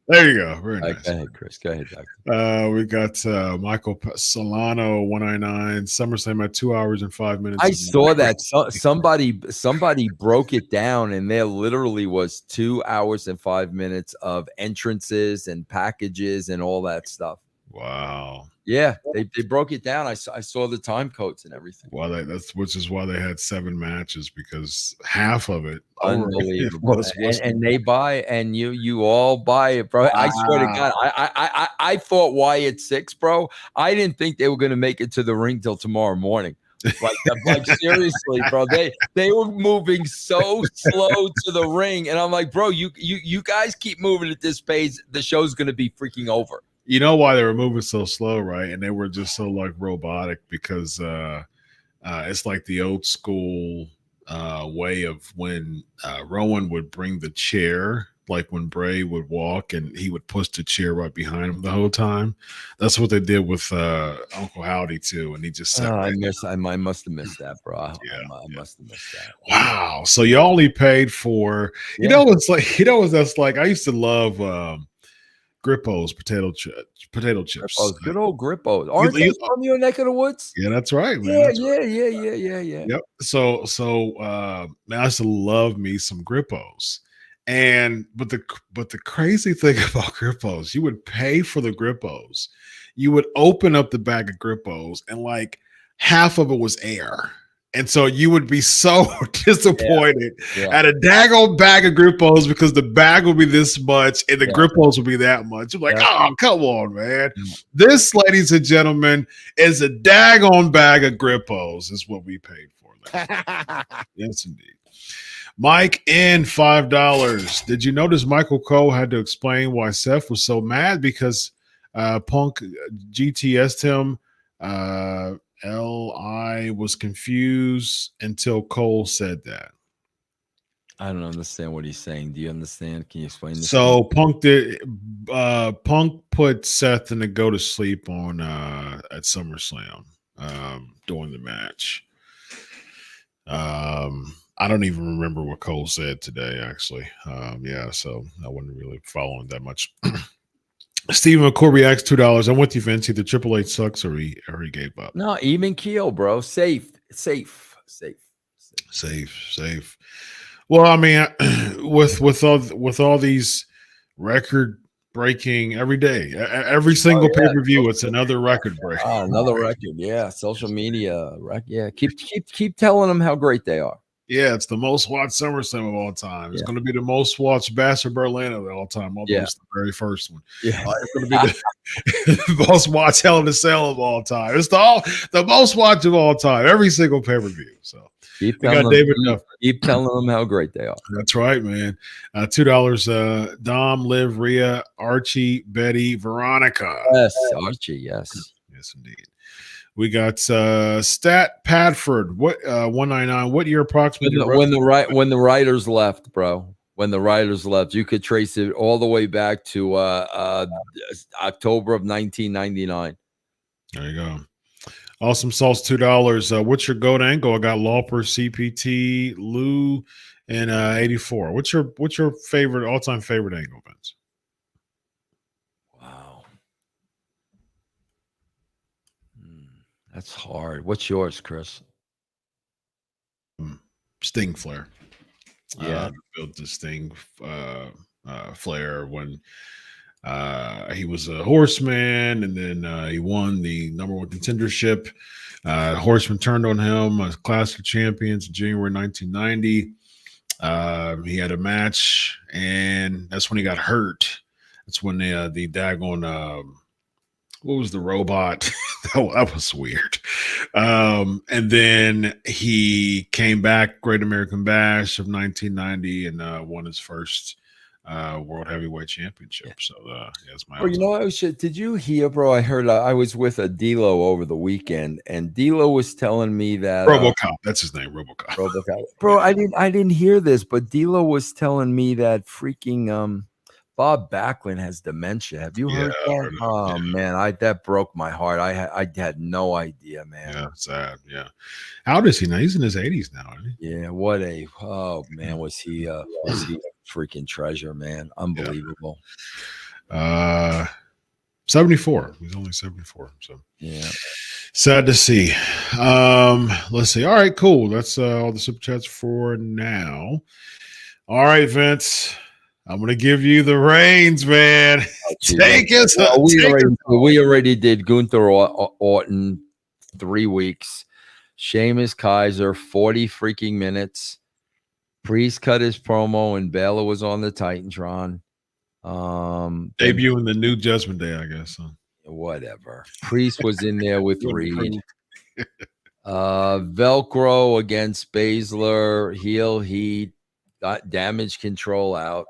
There you go. Very nice. Go ahead, Chris. Go ahead, Doctor. We got Michael Solano, 199. SummerSlam at 2 hours and 5 minutes. I saw that. Somebody broke it down, and there literally was 2 hours and 5 minutes of entrances and packages and all that stuff. Wow. Yeah, they broke it down. I saw the time codes and everything. Well, which is why they had 7 matches, because half of it, unbelievable. And they buy, and you all buy it, bro. I swear to God, I thought Wyatt 6, bro. I didn't think they were going to make it to the ring till tomorrow morning. Like seriously, bro. They were moving so slow to the ring, and I'm like, bro, you guys keep moving at this pace, the show's going to be freaking over. You know why they were moving so slow, right? And they were just so like robotic, because it's like the old school way of when Rowan would bring the chair, like when Bray would walk and he would push the chair right behind him the whole time. That's what they did with Uncle Howdy too, and he just said, I must have missed that, bro. I must have missed that. Wow. So you only paid for that's like I used to love Grippos, potato chips. Oh, good old Grippos. Aren't they from your neck of the woods? Yeah, that's right, man. Yeah. Yep. So man, I used to love me some Grippos. But the crazy thing about Grippos, you would pay for the Grippos. You would open up the bag of Grippos, and like half of it was air. And so you would be so disappointed at a daggone bag of Grippos, because the bag would be this much and the Grippos would be that much. You're like, oh, come on, man. This, ladies and gentlemen, is a daggone bag of Grippos is what we paid for. Yes, indeed. Mike in $5. Did you notice Michael Cole had to explain why Seth was so mad? Because Punk GTS'd him. L.I. was confused until Cole said that. I don't understand what he's saying. Do you understand? Can you explain this? So Punk put Seth in the go to sleep on at SummerSlam during the match. I don't even remember what Cole said today, actually. So I wasn't really following that much. Stephen McCorby asks $2. I'm with you, Vince. Either Triple H sucks or he gave up. No, even keel, bro. Safe. Well, I mean, with all these record breaking every day, every single pay-per-view, it's another record break. Oh, another record. Yeah, social media. Yeah, keep telling them how great they are. Yeah, it's the most watched SummerSlam of all time. It's Yeah. going to be the most watched Bash of Berlin of all time, although Yeah. it's the very first one. Yeah. It's going to be the most watched Hell in a Cell of all time. It's the most watched of all time, every single pay-per-view. So keep we got telling David them, Duff. keep telling them how great they are. That's right, man. $2. Dom, Liv, Rhea, Archie, Betty, Veronica. Yes, Archie. Yes. Yes, indeed. We got Stat Padford. What 199? What year approximately? When the writers left, bro. When the writers left, you could trace it all the way back to October of 1999. There you go. Awesome Sauce, $2. What's your GOAT angle? I got Lauper, CPT, Lou, and 84. What's your favorite all-time favorite angle, Vince? Wow. That's hard. What's yours, Chris? Sting Flair. Yeah. Built the Sting Flair when he was a horseman, and then he won the number one contendership. Horseman turned on him as Clash of Champions in January 1990. He had a match, and that's when he got hurt. That's when the daggone what was the robot? that was weird. And then he came back, Great American Bash of 1990, and won his first World Heavyweight Championship. Yeah. So that's my. Bro, you know, did you hear, bro? I heard I was with a D'Lo over the weekend, and D'Lo was telling me that RoboCop. That's his name, RoboCop. RoboCop. Bro, I didn't hear this, but D'Lo was telling me that freaking Bob Backlund has dementia. Have you heard that? Oh man, that broke my heart. I had no idea, man. Yeah, sad. Yeah. How old is he now? He's in his 80s now, isn't he? Yeah. Was he a freaking treasure, man? Unbelievable. Yeah. 74. He's only 74. So yeah. Sad to see. Let's see. All right, cool. That's all the super chats for now. All right, Vince. I'm going to give you the reins, man. Take us. We already did Gunther Orton 3 weeks. Sheamus Kaiser 40 freaking minutes. Priest cut his promo and Balor was on the Titantron. Debuting the new Judgment Day, I guess. Huh? Whatever. Priest was in there with Reed. Velcro against Baszler. Heel heat. Got damage control out.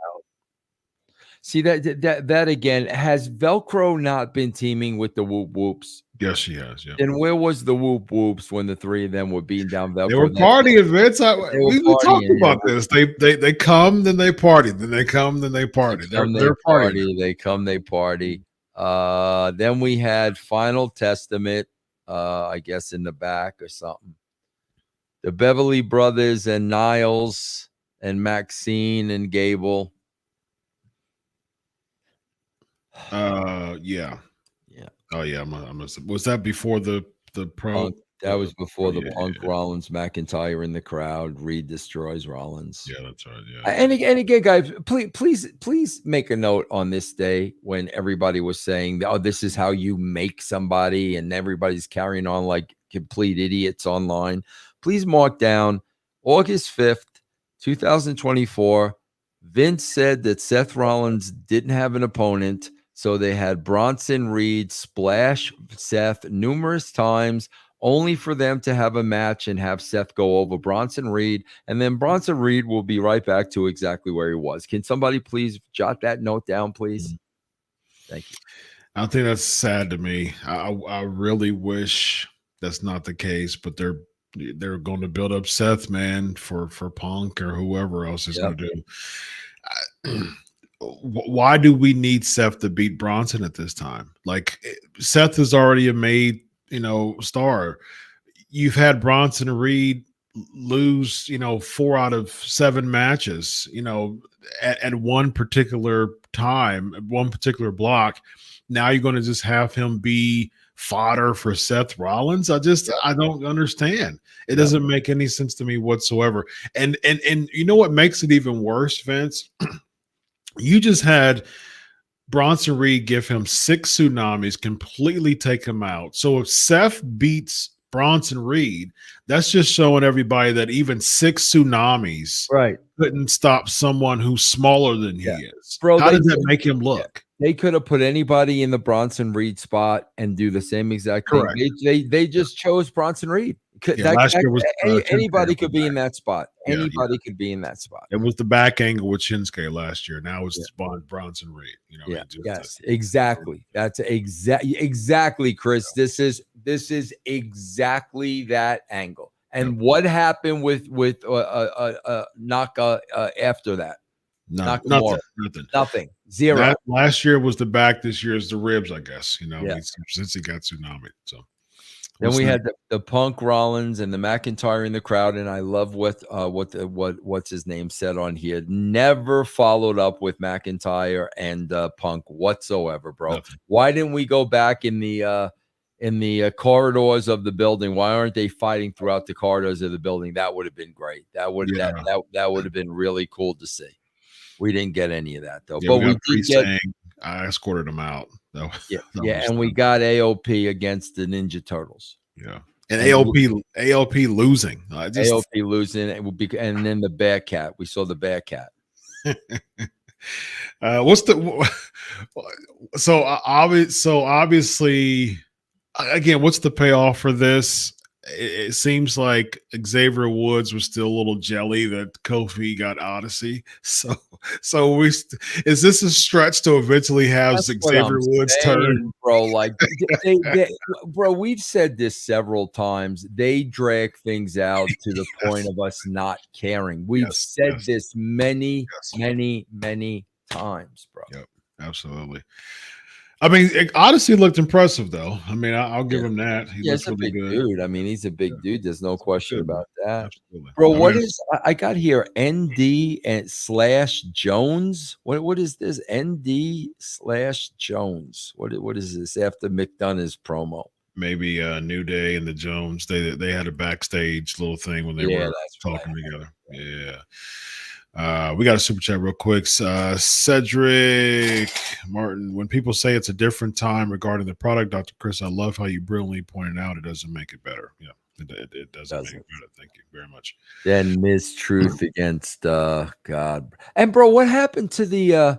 See that again, has Velcro not been teaming with the Whoop Whoops? Yes, she has. Yeah. And where was the Whoop Whoops when the three of them were beating down Velcro? They were partying, Vince. We talked about this. They come, then they party. Then they come, then they party. They're partying. They come, they party. Then we had Final Testament, I guess in the back or something. The Beverly Brothers and Niles and Maxine and Gable. Yeah. Oh yeah. Was that before the pro? Punk, that was before the Punk Rollins McIntyre in the crowd. Reed destroys Rollins. Yeah, that's right. Yeah. And again, guys, please make a note on this day when everybody was saying, "Oh, this is how you make somebody," and everybody's carrying on like complete idiots online. Please mark down August 5th, 2024. Vince said that Seth Rollins didn't have an opponent. So they had Bronson Reed splash Seth numerous times, only for them to have a match and have Seth go over Bronson Reed. And then Bronson Reed will be right back to exactly where he was. Can somebody please jot that note down, please? Thank you. I think that's sad to me. I really wish that's not the case, but they're going to build up Seth, man, for Punk or whoever else is going to do. Why do we need Seth to beat Bronson at this time? Like, Seth is already a made, star. You've had Bronson and Reed lose, 4 out of 7 matches, at one particular time, at one particular block. Now you're going to just have him be fodder for Seth Rollins. I don't understand. It doesn't make any sense to me whatsoever. And you know what makes it even worse, Vince? You just had Bronson Reed give him 6 tsunamis, completely take him out. So if Seth beats Bronson Reed, that's just showing everybody that even 6 tsunamis couldn't stop someone who's smaller than he is. Bro, how does that make him look? They could have put anybody in the Bronson Reed spot and do the same exact Correct. thing. They just chose Bronson Reed. Last year was anybody could be in that spot. Anybody could be in that spot. It was the back angle with Shinsuke last year. Now it's Bronson Reed. You know, exactly. That's exactly, Chris. This is exactly that angle. And what happened with Naka after that? Nothing. Zero. Last year was the back. This year is the ribs, I guess. You know, since he got tsunami. So then we had the Punk, Rollins, and the McIntyre in the crowd, and I love what's his name said on here. Never followed up with McIntyre and Punk whatsoever, bro. Nothing. Why didn't we go back in the corridors of the building? Why aren't they fighting throughout the corridors of the building? That would have been great. That would have been really cool to see. We didn't get any of that though. But we did get. I escorted them out. And we got AOP against the Ninja Turtles. Yeah, and AOP losing. AOP losing, and then the Bearcat. We saw the Bearcat. Obviously, again, what's the payoff for this? It seems like Xavier Woods was still a little jelly that Kofi got Odyssey. So is this a stretch to eventually have Xavier Woods turn? Bro, like bro, we've said this several times. They drag things out to the point of us not caring. We've said this many times, bro. Yep, absolutely. I mean, Odyssey looked impressive, though. I mean, I'll give him that. He's a big dude. I mean, he's a big dude. There's no question about that. Absolutely. Bro, I got here? ND and / Jones. What is this? ND / Jones. What is this after McDonough's promo? Maybe New Day and the Jones. They had a backstage little thing when they were talking together. Yeah. We got a super chat real quick. Cedric Martin, when people say it's a different time regarding the product, Dr. Chris, I love how you brilliantly pointed out it doesn't make it better. Yeah, it doesn't make it better. Thank you very much. Then Miss Truth against God. And bro, what happened to the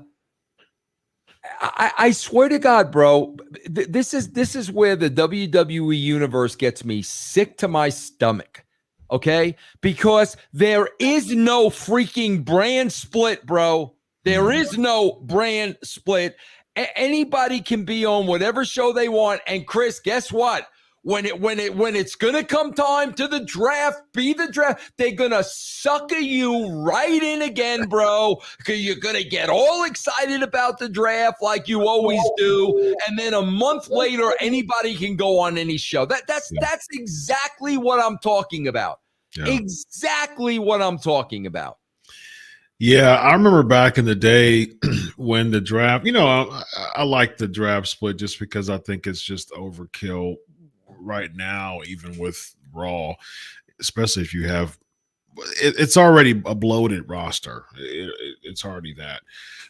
I swear to God, bro, this is where the WWE universe gets me sick to my stomach. Okay, because there is no freaking brand split, bro. There is no brand split. Anybody can be on whatever show they want. And Chris, guess what? When it's gonna come time to the draft, they're gonna sucker you right in again, bro. Because you're gonna get all excited about the draft like you always do, and then a month later, anybody can go on any show. That's exactly what I'm talking about. Yeah. Exactly what I'm talking about. Yeah, I remember back in the day when the draft, I like the draft split just because I think it's just overkill right now, even with Raw, especially if you have it's already a bloated roster. It's already that.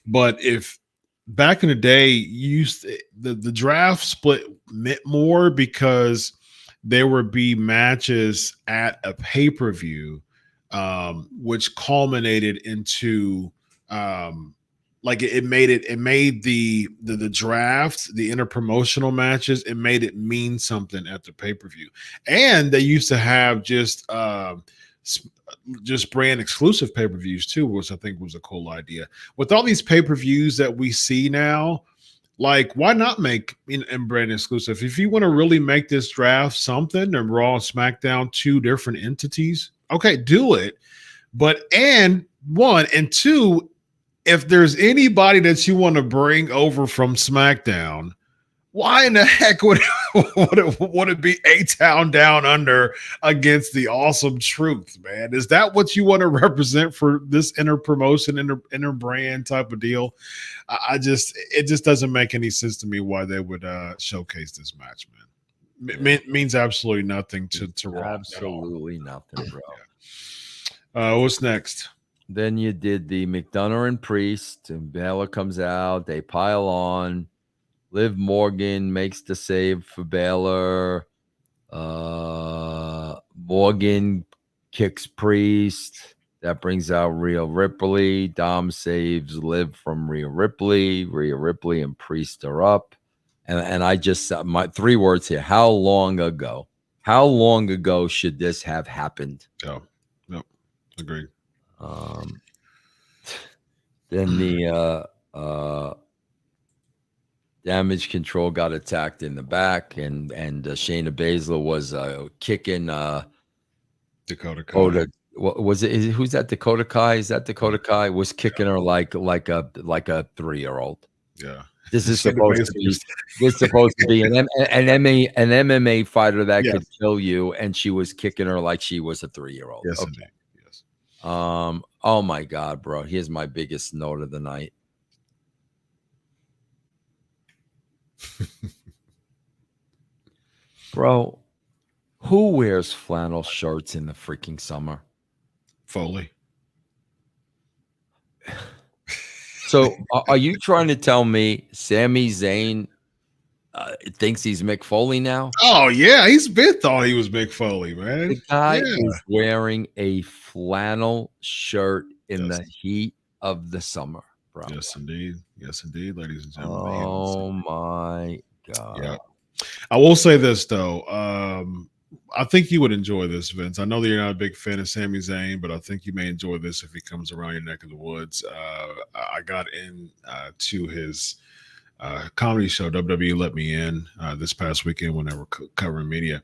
But if back in the day, the draft split meant more because there would be matches at a pay-per-view, which culminated into it made the draft, the interpromotional matches, it made it mean something at the pay-per-view. And they used to have just brand exclusive pay-per-views too, which I think was a cool idea. With all these pay-per-views that we see now, like, why not make brand exclusive? If you want to really make this draft something and Raw and SmackDown 2 different entities, okay, do it. And 1 and 2, if there's anybody that you want to bring over from SmackDown, why in the heck would it be A-Town Down Under against the Awesome Truth, man? Is that what you want to represent for this inter-promotion, inter-brand type of deal? It just doesn't make any sense to me why they would showcase this match, man. Means absolutely nothing to Raw. Absolutely nothing, bro. What's next? Then you did the McDonough and Priest, and Balor comes out. They pile on. Liv Morgan makes the save for Balor. Morgan kicks Priest. That brings out Rhea Ripley. Dom saves Liv from Rhea Ripley. Rhea Ripley and Priest are up. And I just my 3 words here. How long ago? How long ago should this have happened? Yeah. Yep. Agreed. Then the Damage Control got attacked in the back, and Shayna Baszler was kicking Dakota Kai. What was it? Who's that? Dakota Kai? Is that Dakota Kai? Was kicking her like a 3-year-old. Yeah. This is supposed to be. This is supposed to be an MMA fighter that could kill you, and she was kicking her like she was a 3-year-old. Yes, okay. indeed. Yes. Oh my God, bro! Here's my biggest note of the night. Bro, who wears flannel shirts in the freaking summer? Foley. So are you trying to tell me Sami Zayn thinks he's Mick Foley now? Oh, yeah. He's been thought he was Mick Foley, man. The guy is wearing a flannel shirt in the heat of the summer, bro. Yes, indeed. Yes, indeed, ladies and gentlemen. Oh, my God. Yeah. I will say this, though. I think you would enjoy this, Vince. I know that you're not a big fan of Sami Zayn, but I think you may enjoy this if he comes around your neck of the woods. I got to his comedy show. WWE let me in this past weekend when they were covering media.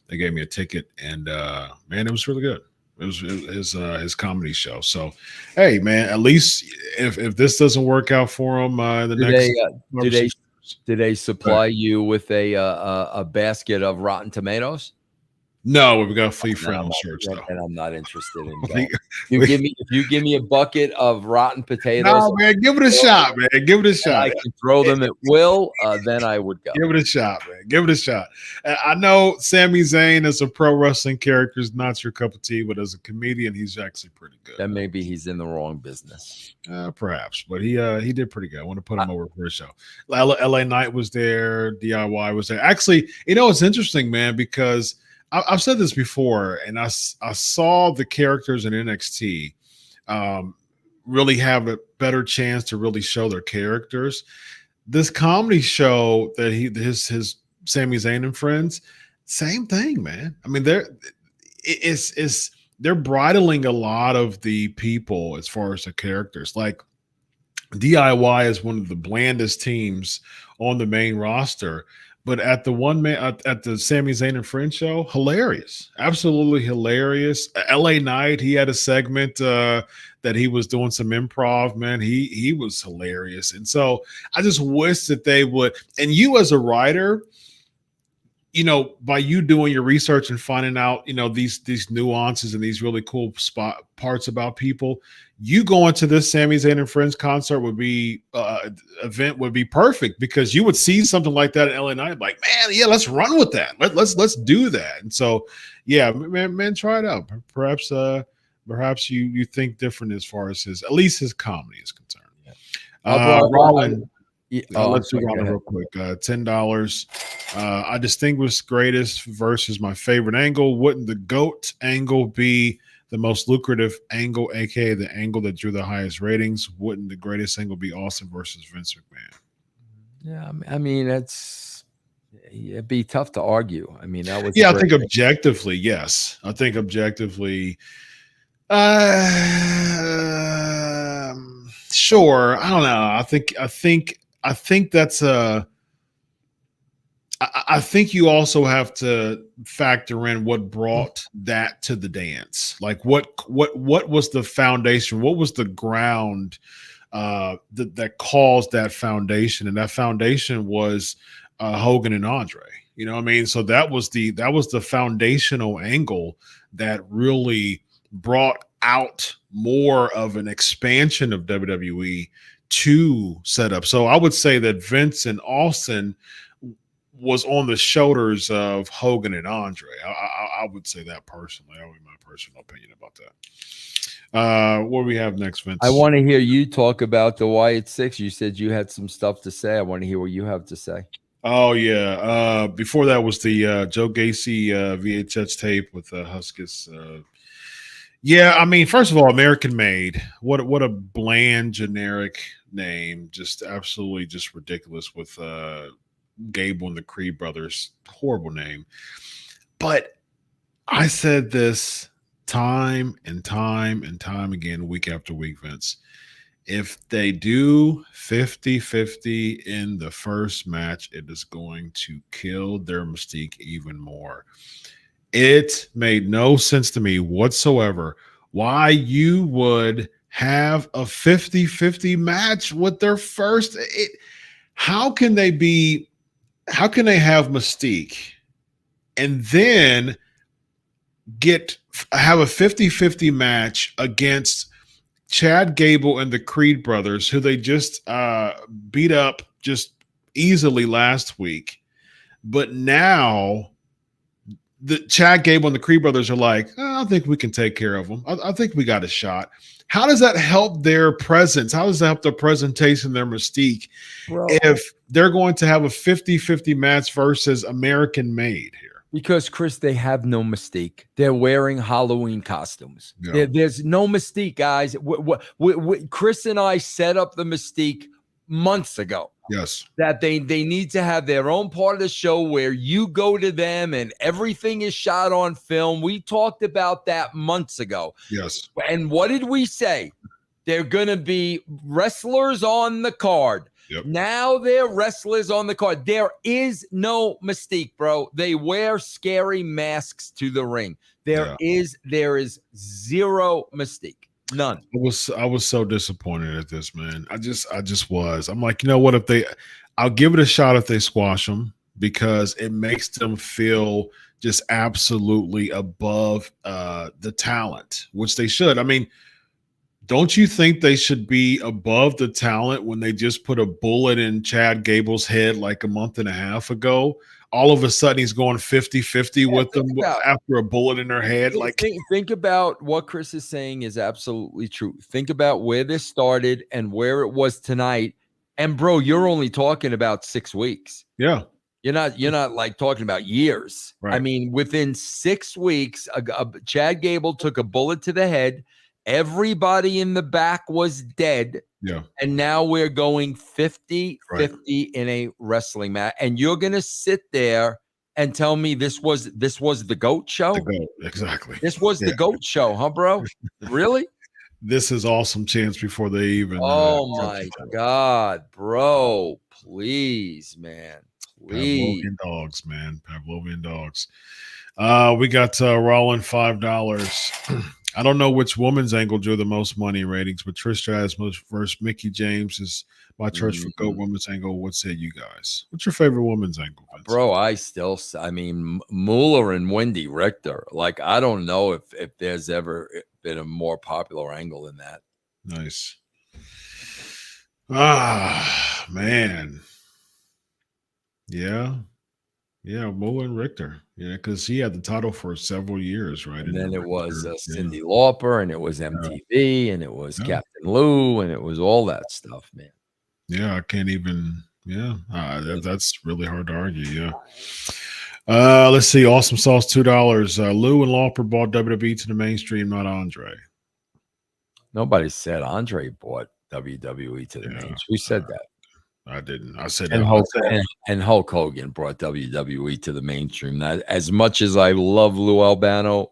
They gave me a ticket, and man, it was really good. It was his comedy show. So, hey, man, at least if this doesn't work out for him, did they supply you with a basket of Rotten Tomatoes? No, we've got free flannel shirts though, and I'm not interested in that. If you give me a bucket of rotten potatoes, no, man, give it a shot, man. Give it a shot. I can throw them at will. Then I would go. Give it a shot, man. Give it a shot. I know Sami Zayn as a pro wrestling character is not your cup of tea, but as a comedian, he's actually pretty good. Then maybe he's in the wrong business. Perhaps, but he did pretty good. I want to put him over for a show. LA Knight was there. DIY was there. Actually, it's interesting, man, because I've said this before, and I saw the characters in NXT really have a better chance to really show their characters. This comedy show that his Sami Zayn and friends, same thing, man. I mean, they're bridling a lot of the people as far as the characters. Like DIY is one of the blandest teams on the main roster. But at the at the Sami Zayn and Friends show, hilarious, absolutely hilarious. LA Knight, he had a segment that he was doing some improv. Man, he was hilarious, and so I just wish that they would. And you as a writer, by you doing your research and finding out, these nuances and these really cool parts about people, you going to this Sami Zayn and Friends concert would be event would be perfect, because you would see something like that in LA Night, like, man, yeah, let's run with that. Let's do that. And so, yeah, man, try it out. Perhaps you think different as far as at least his comedy is concerned. Rollin. Let's do Rollin real quick. $10. I distinguish greatest versus my favorite angle. Wouldn't the GOAT angle be the most lucrative angle, aka the angle that drew the highest ratings? Wouldn't the greatest angle be Austin versus Vince McMahon? Yeah, I mean, it'd be tough to argue. I mean, that was I think objectively, yes. I think objectively, sure. I don't know. I think that's I think you also have to factor in what brought that to the dance. Like what was the foundation? What was the ground that caused that foundation? And that foundation was Hogan and Andre. You know what I mean? So that was the foundational angle that really brought out more of an expansion of WWE to set up. So I would say that Vince and Austin was on the shoulders of Hogan and Andre. I would say that personally. That would be my personal opinion about that. What do we have next, Vince? I want to hear you talk about the Wyatt Six. You said you had some stuff to say. I want to hear what you have to say. Oh yeah. Before that was the Joe Gacy VHS tape with Huskus. Yeah, I mean, first of all, American Made. What a bland, generic name. Just absolutely just ridiculous with Gable and the Creed brothers. Horrible name. But I said this time and time and time again, week after week, Vince. If they do 50-50 in the first match, it is going to kill their mystique even more. It made no sense to me whatsoever why you would have a 50-50 match with their first. How can they have mystique and then have a 50-50 match against Chad Gable and the Creed brothers, who they just beat up just easily last week. But now the Chad Gable and the Creed brothers are like, I think we can take care of them. I think we got a shot. How does that help their presence? How does that help their presentation, their mystique, if they're going to have a 50-50 match versus American Made here? Because, Chris, they have no mystique. They're wearing Halloween costumes. Yeah. There's no mystique, guys. Chris and I set up the mystique months ago. Yes. That they need to have their own part of the show where you go to them and everything is shot on film. We talked about that months ago. Yes. And what did we say? They're going to be wrestlers on the card. Yep. Now they're wrestlers on the card. There is no mystique, bro. They wear scary masks to the ring. There is zero mystique. None. I was so disappointed at this, man. I just was. I'm like, you know what? I'll give it a shot if they squash them, because it makes them feel just absolutely above the talent, which they should. I mean, don't you think they should be above the talent when they just put a bullet in Chad Gable's head like a month and a half ago? All of a sudden he's going 50-50 with them after a bullet in their head. Think about what Chris is saying is absolutely true. Think about where this started and where it was tonight. And bro, you're only talking about 6 weeks. Yeah. You're not like talking about years. Right. I mean, within 6 weeks, Chad Gable took a bullet to the head. Everybody in the back was dead. Yeah. And now we're going 50-50 in a wrestling match. And you're going to sit there and tell me this was the GOAT show? The GOAT, exactly. This was the GOAT show, huh, bro? Really? This is awesome chance before they even. Oh, my God, bro. Please, man. Please. Pavlovian dogs, man. Pavlovian dogs. We got Rollin $5. I don't know which woman's angle drew the most money ratings, but Trish Stratus versus Mickey James is my choice for GOAT women's angle. What say you guys? What's your favorite women's angle, Vince? Bro, I mean, Moolah and Wendy Richter. Like, I don't know if there's ever been a more popular angle than that. Nice. Ah, man. Yeah. Yeah, Mo and Richter. Yeah, because he had the title for several years, right? And then it was Cyndi Lauper, and it was MTV, and it was Captain Lou, and it was all that stuff, man. Yeah, I can't even. Yeah, that's really hard to argue. Yeah. Let's see. Awesome Sauce $2. Lou and Lauper bought WWE to the mainstream, not Andre. Nobody said Andre bought WWE to the mainstream. Who said that? I didn't. I said and Hulk Hogan brought WWE to the mainstream. Now, as much as I love Lou Albano,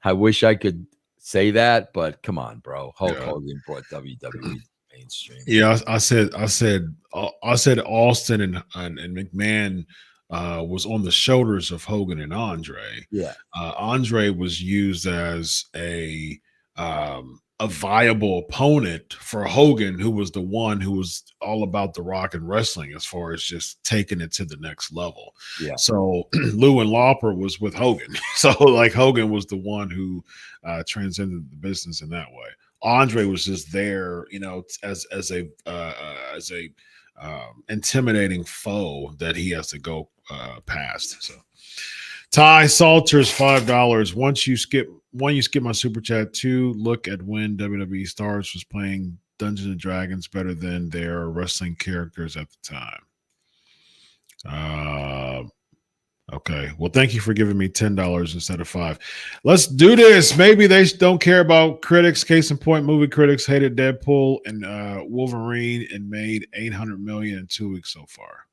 I wish I could say that, but come on, bro. Hulk Hogan brought WWE to the mainstream. Yeah, I said Austin and McMahon was on the shoulders of Hogan and Andre. Yeah, Andre was used as a viable opponent for Hogan, who was the one who was all about the Rock and wrestling as far as just taking it to the next level. Yeah. So Lou and Lauper was with Hogan. So like Hogan was the one who transcended the business in that way. Andre was just there, you know, as a intimidating foe that he has to go past. So Ty Salters $5. Once you skip my super chat. 2, look at when WWE Stars was playing Dungeons and Dragons better than their wrestling characters at the time. Okay. Well, thank you for giving me $10 instead of $5. Let's do this. Maybe they don't care about critics. Case in point, movie critics hated Deadpool and Wolverine and made $800 million in 2 weeks so far.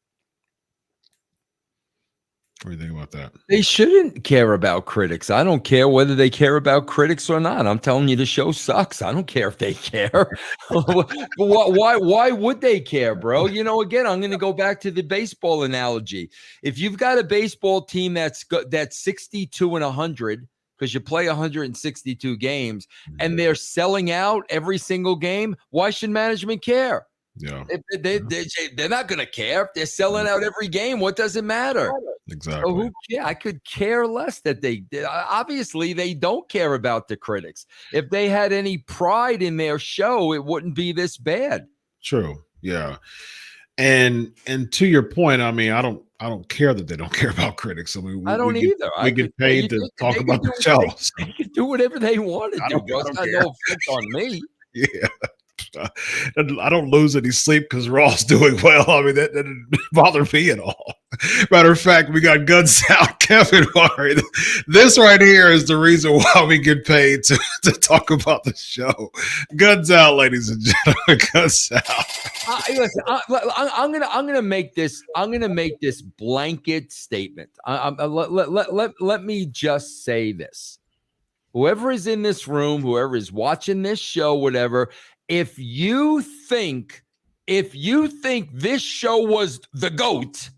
What do you think about that? They shouldn't care about critics. I don't care whether they care about critics or not. I'm telling you, the show sucks. I don't care if they care. Why would they care, bro? You know, again, I'm going to go back to the baseball analogy. If you've got a baseball team that's 62 and 100, because you play 162 games, and they're selling out every single game, why should management care? Yeah, they're not going to care if they're selling out every game. What does it matter? Exactly. So I could care less that they did. Obviously, they don't care about the critics. If they had any pride in their show, it wouldn't be this bad. True. Yeah. And to your point, I mean, I don't care that they don't care about critics. I mean, I don't either. We get paid to talk about the shows. They can do whatever they want to do. It's not no effect on me. Yeah. I don't lose any sleep because Raw's doing well. I mean, that didn't bother me at all. Matter of fact, we got Guns Out, Kevin Murray. This right here is the reason why we get paid to talk about the show. Guns Out, ladies and gentlemen. Guns Out. Listen, I'm gonna make this. I'm gonna make this blanket statement. Let me just say this. Whoever is in this room, whoever is watching this show, whatever. If you think this show was the GOAT,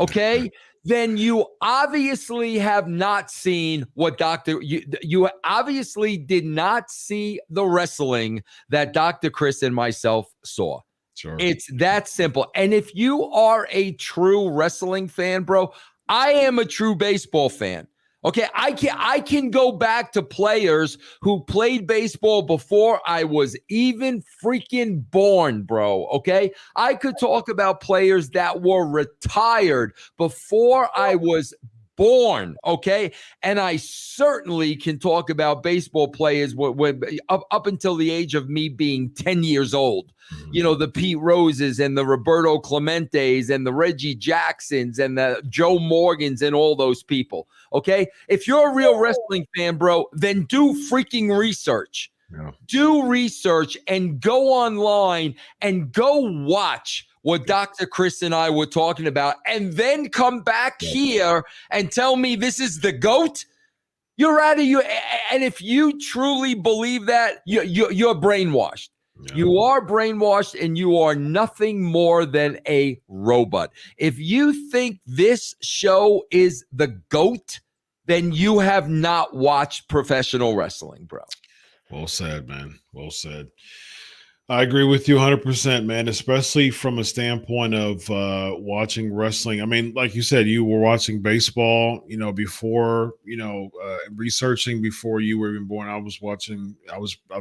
okay, then you obviously have not seen what you obviously did not see the wrestling that Dr. Chris and myself saw. Sure. It's that simple. And if you are a true wrestling fan, bro, I am a true baseball fan. Okay, I can go back to players who played baseball before I was even freaking born, bro. Okay, I could talk about players that were retired before I was born. Okay, and I certainly can talk about baseball players up until the age of me being 10 years old. You know, the Pete Roses and the Roberto Clementes and the Reggie Jacksons and the Joe Morgans and all those people. Okay. If you're a real wrestling fan, bro, then do freaking research. Yeah. Do research and go online and go watch what Dr. Chris and I were talking about, and then come back here and tell me this is the GOAT. You're out of you. And if you truly believe that, you're brainwashed. Yeah. You are brainwashed and you are nothing more than a robot. If you think this show is the GOAT, then you have not watched professional wrestling, bro. Well said, man. Well said. I agree with you 100%, man, especially from a standpoint of watching wrestling. I mean, like you said, you were watching baseball, you know, before, you know, researching before you were even born. I've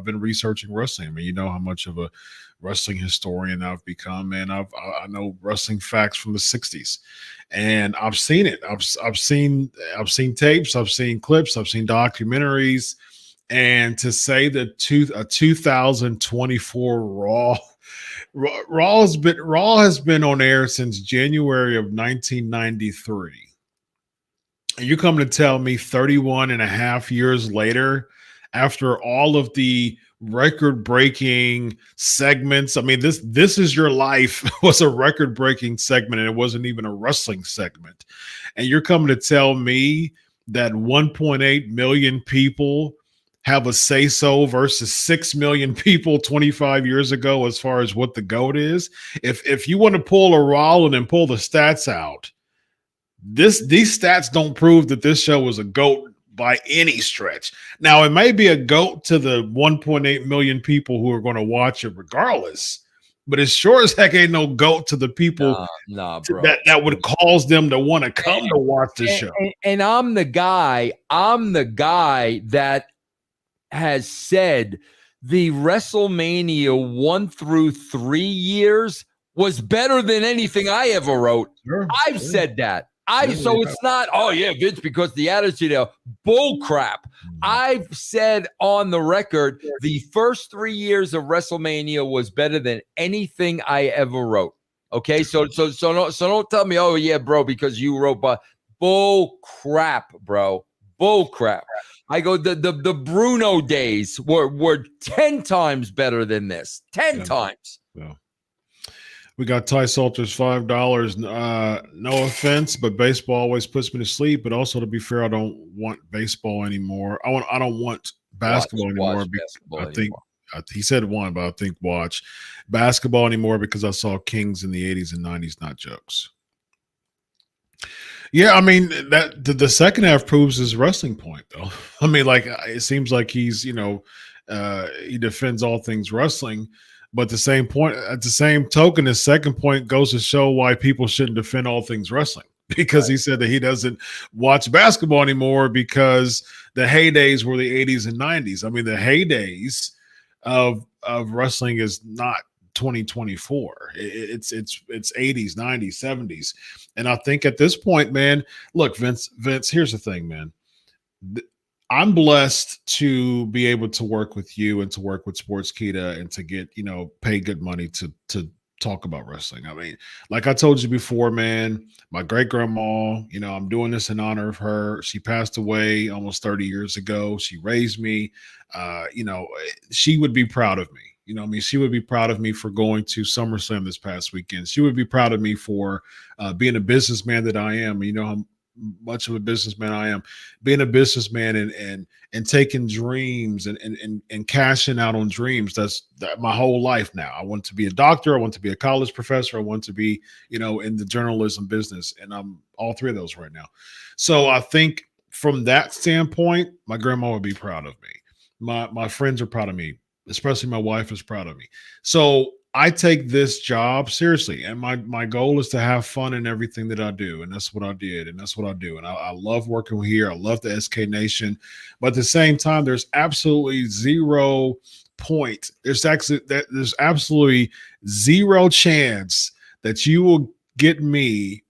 been researching wrestling. I mean, you know how much of a wrestling historian I've become, man. I know wrestling facts from the 60s, and I've seen it. I've seen tapes, I've seen clips, I've seen documentaries. And to say that a 2024 Raw has been on air since January of 1993. And you come to tell me 31 and a half years later, after all of the record-breaking segments, I mean, This Is Your Life was a record-breaking segment, and it wasn't even a wrestling segment. And you're coming to tell me that 1.8 million people have a say-so versus 6 million people 25 years ago as far as what the GOAT is. If you want to pull a Rollin and pull the stats out, these stats don't prove that this show was a GOAT by any stretch. Now, it may be a GOAT to the 1.8 million people who are going to watch it regardless, but it sure as heck ain't no GOAT to the people bro. that would cause them to want to come to watch the show. And I'm the guy that has said the WrestleMania 1 through 3 years was better than anything I ever wrote. Sure, I've said that. So it's not, oh yeah, Vince, because the attitude of bull crap. I've said on the record, the first 3 years of WrestleMania was better than anything I ever wrote. Okay, so don't tell me, oh yeah, bro, because you wrote, but bull crap, bro, bull crap. I go, the Bruno days were 10 times better than this, 10 times. Yeah. We got Ty Salters $5. No offense, but baseball always puts me to sleep. But also, to be fair, I don't want baseball anymore. I don't want basketball anymore. Watch basketball anymore. He said one, but I think watch basketball anymore because I saw Kings in the 80s and 90s, not jokes. Yeah, I mean that the second half proves his wrestling point, though. I mean, like it seems like he's he defends all things wrestling. But at the same token, his second point goes to show why people shouldn't defend all things wrestling, because he said that he doesn't watch basketball anymore because the heydays were the 80s and 90s. I mean, the heydays of wrestling is not 2024. It's 80s, 90s, 70s. And I think at this point, man, look, Vince, here's the thing, man. I'm blessed to be able to work with you and to work with Sportskeeda and to get, pay good money to talk about wrestling. I mean, like I told you before, man, my great grandma, I'm doing this in honor of her. She passed away almost 30 years ago. She raised me. She would be proud of me. She would be proud of me for going to SummerSlam this past weekend. She would be proud of me for being a businessman that I am. How much of a businessman I am, being a businessman and taking dreams and cashing out on dreams. That's my whole life now. I want to be a doctor. I want to be a college professor. I want to be, in the journalism business. And I'm all three of those right now. So I think from that standpoint, my grandma would be proud of me. My friends are proud of me, especially my wife is proud of me. So I take this job seriously, and my goal is to have fun in everything that I do, and that's what I did, and that's what I do. And I love working here. I love the SK Nation, but at the same time, there's absolutely zero point. There's absolutely zero chance that you will get me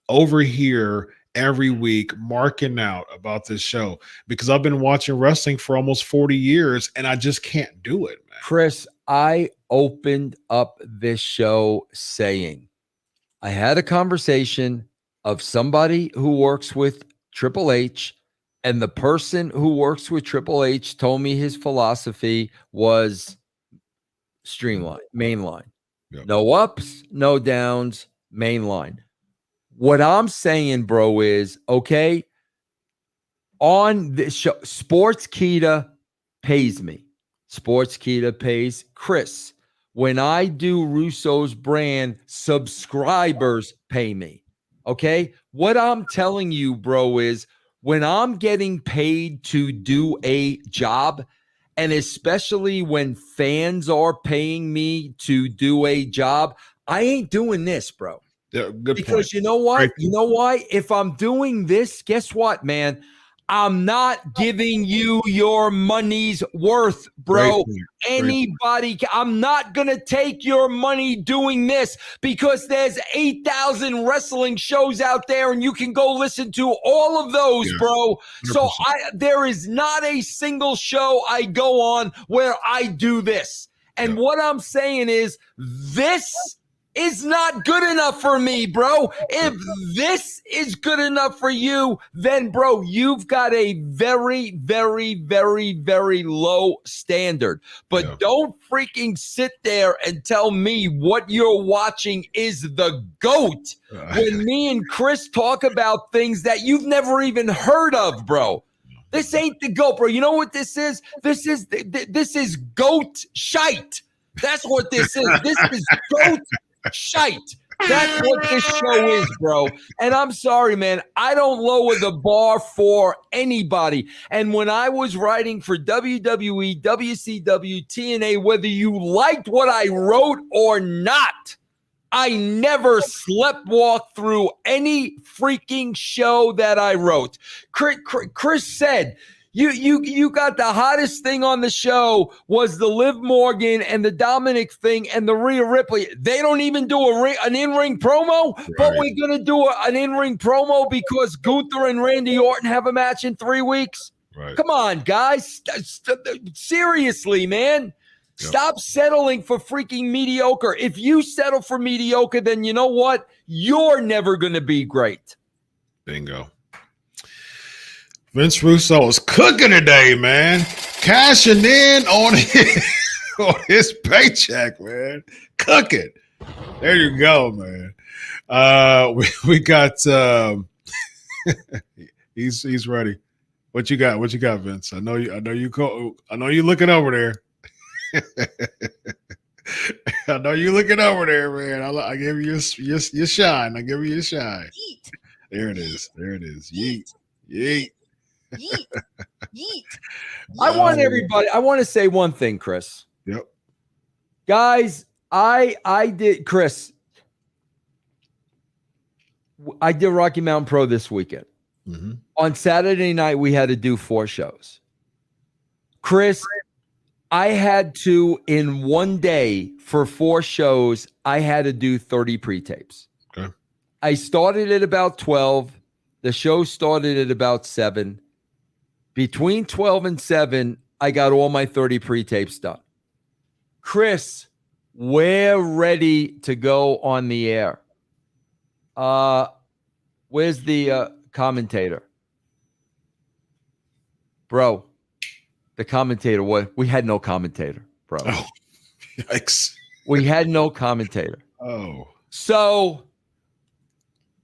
over here every week marking out about this show, because I've been watching wrestling for almost 40 years, and I just can't do it, man. Chris, I opened up this show saying I had a conversation of somebody who works with Triple H, and the person who works with Triple H told me his philosophy was streamline, mainline. Yep. No ups, no downs, mainline. What I'm saying, bro, is okay, on this show, Sportskeeda pays me. Sportskeeda pays Chris. When I do Russo's brand, subscribers pay me. Okay? What I'm telling you, bro, is when I'm getting paid to do a job, and especially when fans are paying me to do a job, I ain't doing this, bro. Yeah, good because point. You know what? Great. You know why? If I'm doing this, guess what, man? I'm not giving you your money's worth, bro. Anybody, I'm not going to take your money doing this, because there's 8,000 wrestling shows out there and you can go listen to all of those, bro. 100%. So there is not a single show I go on where I do this. And what I'm saying is this is not good enough for me, bro. If this is good enough for you, then, bro, you've got a very, very, very, very low standard. But don't freaking sit there and tell me what you're watching is the GOAT when me and Chris talk about things that you've never even heard of, bro. This ain't the GOAT, bro. You know what this is? This is GOAT shite. That's what this is. This is GOAT shite. That's what this show is, bro. And I'm sorry, man. I don't lower the bar for anybody. And when I was writing for WWE, WCW, TNA, whether you liked what I wrote or not, I never sleptwalked through any freaking show that I wrote. Chris said, You got the hottest thing on the show was the Liv Morgan and the Dominic thing and the Rhea Ripley. They don't even do an in-ring promo, but we're going to do an in-ring promo because Gunther and Randy Orton have a match in 3 weeks. Right. Come on, guys. Seriously, man. Yep. Stop settling for freaking mediocre. If you settle for mediocre, then you know what? You're never going to be great. Bingo. Vince Russo is cooking today, man. Cashing in on his paycheck, man. Cooking. There you go, man. We got he's ready. What you got? What you got, Vince? I know you looking over there. I know you looking over there, man. I give you your shine. I give you your shine. Yeet. There it is. There it is. Yeet. Yeet. Yeet. Yeet. I want everybody. I want to say one thing, Chris. Yep. Guys, I did, Chris. I did Rocky Mountain Pro this weekend. Mm-hmm. On Saturday night, we had to do 4 shows. Chris, I had to, in one day for 4 shows, I had to do 30 pre-tapes. Okay. I started at about 12. The show started at about 7. Between 12 and 7, I got all my 30 pre-tapes done. Chris, we're ready to go on the air. Where's the commentator? Bro, the commentator, what? We had no commentator, bro. Oh, yikes. We had no commentator. Oh. So,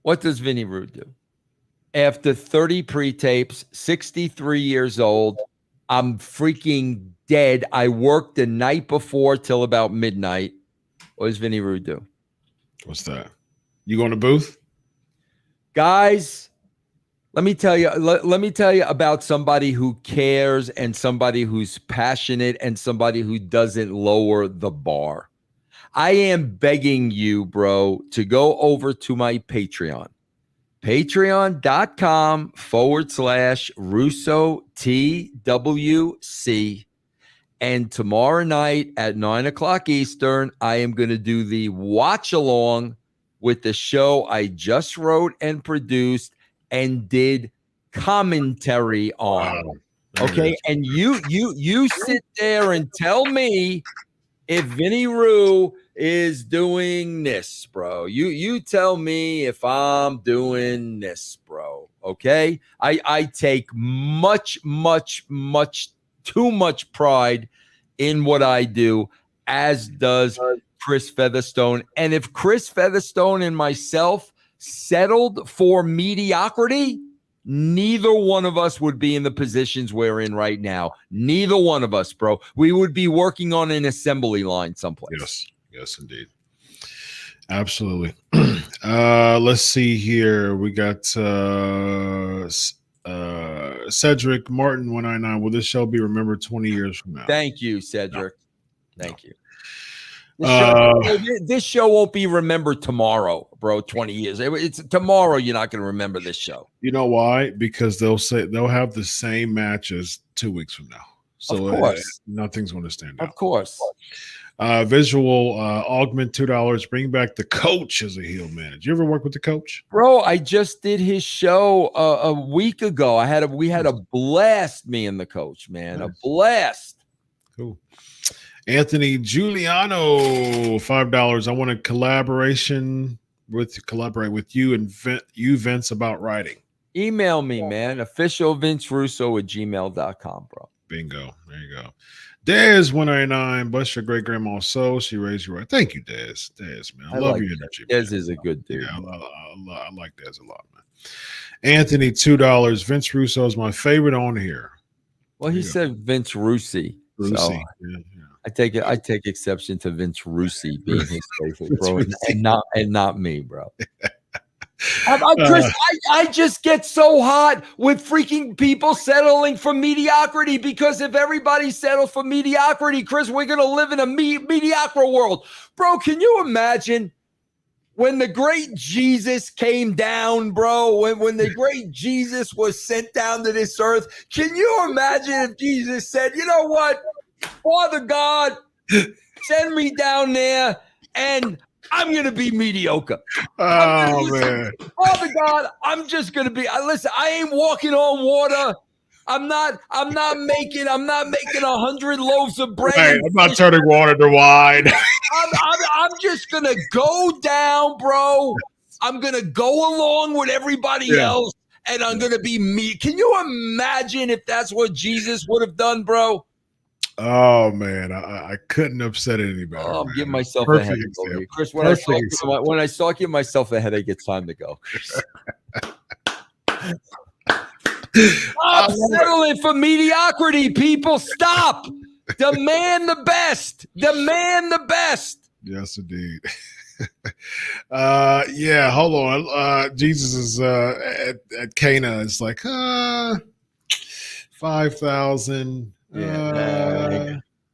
what does Vinny Rude do? After 30 pre-tapes, 63 years old, I'm freaking dead. I worked the night before till about midnight. What does Vinny Rude do? What's that? You going to booth? Guys, let me tell you about somebody who cares and somebody who's passionate and somebody who doesn't lower the bar. I am begging you, bro, to go over to my Patreon. Patreon.com/Russo TWC. And tomorrow night at 9:00 Eastern, I am going to do the watch along with the show I just wrote and produced and did commentary on. Wow. Okay. And you sit there and tell me if Vinny Rue is doing this, bro. You tell me if I'm doing this, bro. Okay. I take much too much pride in what I do, as does Chris Featherstone. And if Chris Featherstone and myself settled for mediocrity, neither one of us would be in the positions we're in right now. Neither one of us, bro. We would be working on an assembly line someplace. Yes, indeed. Absolutely. Let's see here. We got Cedric Martin 199. Will this show be remembered 20 years from now? Thank you, Cedric. Thank you. This show won't be remembered tomorrow, bro. 20 years. It's tomorrow. You're not going to remember this show. You know why? Because they'll have the same matches 2 weeks from now. So of course, nothing's going to stand out. Of course. Visual augment $2. Bring back the coach as a heel manager. You ever work with the coach, bro? I just did his show a week ago. We had a blast. Me and the coach, man, nice. A blast. Cool. Anthony Giuliano, $5. I want a collaborate with you and Vince about writing. Email me, man. Official Vince Russo @gmail.com, bro. Bingo. There you go. Dez 199. Bless your great grandma's soul. She raised you right. Thank you, Dez. Dez, man. I love like your energy. Dez is a good dude. Yeah, I like Dez a lot, man. Anthony, $2. Vince Russo is my favorite on here. Well, he said Vince Russi. So yeah. I take exception to Vince Russi being his favorite, bro, and not me, bro. Chris, I just get so hot with freaking people settling for mediocrity, because if everybody settles for mediocrity, Chris, we're going to live in a mediocre world. Bro, can you imagine when the great Jesus came down, bro, when the great Jesus was sent down to this earth? Can you imagine if Jesus said, you know what, Father God, send me down there and I'm going to be mediocre. Oh, man. Father God, I'm just going to be, listen, I ain't walking on water. I'm not making 100 loaves of bread. Right, I'm not turning water to wine. I'm just gonna go down, bro. I'm gonna go along with everybody else, and I'm gonna be me. Can you imagine if that's what Jesus would have done, bro? Oh man, I couldn't have said it any better. Oh, I'm man. giving myself Perfect a headache over example. here. Chris, Perfect when I start giving myself a headache, it's time to go. Chris. Stop settling for mediocrity, people. Stop. Demand the best. Demand the best. Yes, indeed. Yeah, hold on. Jesus is at Cana. It's like 5,000.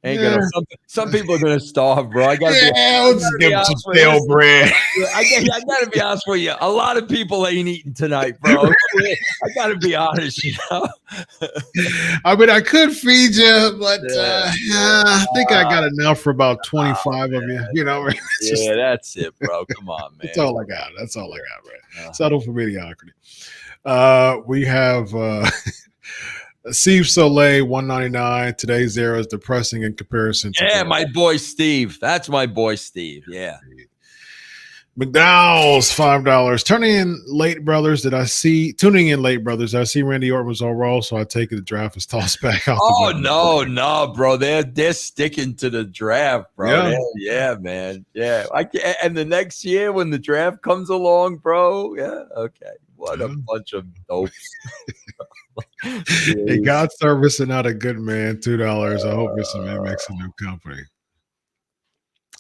Ain't gonna. Some people are gonna starve, bro. I gotta let's just give them some stale bread. I gotta be honest with you. A lot of people ain't eating tonight, bro. I gotta be honest, you know. I mean, I could feed you, but I think I got enough for about 25 of you. You know, that's it, bro. Come on, man. That's all I got. That's all I got, man. Settle for mediocrity. We have Steve Soleil, 199. Today's era is depressing in comparison to my boy Steve. That's my boy Steve. Yeah. McDowell's, $5. Tuning in late, brothers. Did I see Randy Orton was all Raw, so I take it the draft is tossed back out. Oh no, bro. They're sticking to the draft, bro. Yeah, man. Yeah. And the next year when the draft comes along, bro. Yeah, okay. What a bunch of dopes. Hey, God servicing out a good man, $2. I hope it's an MX a new company.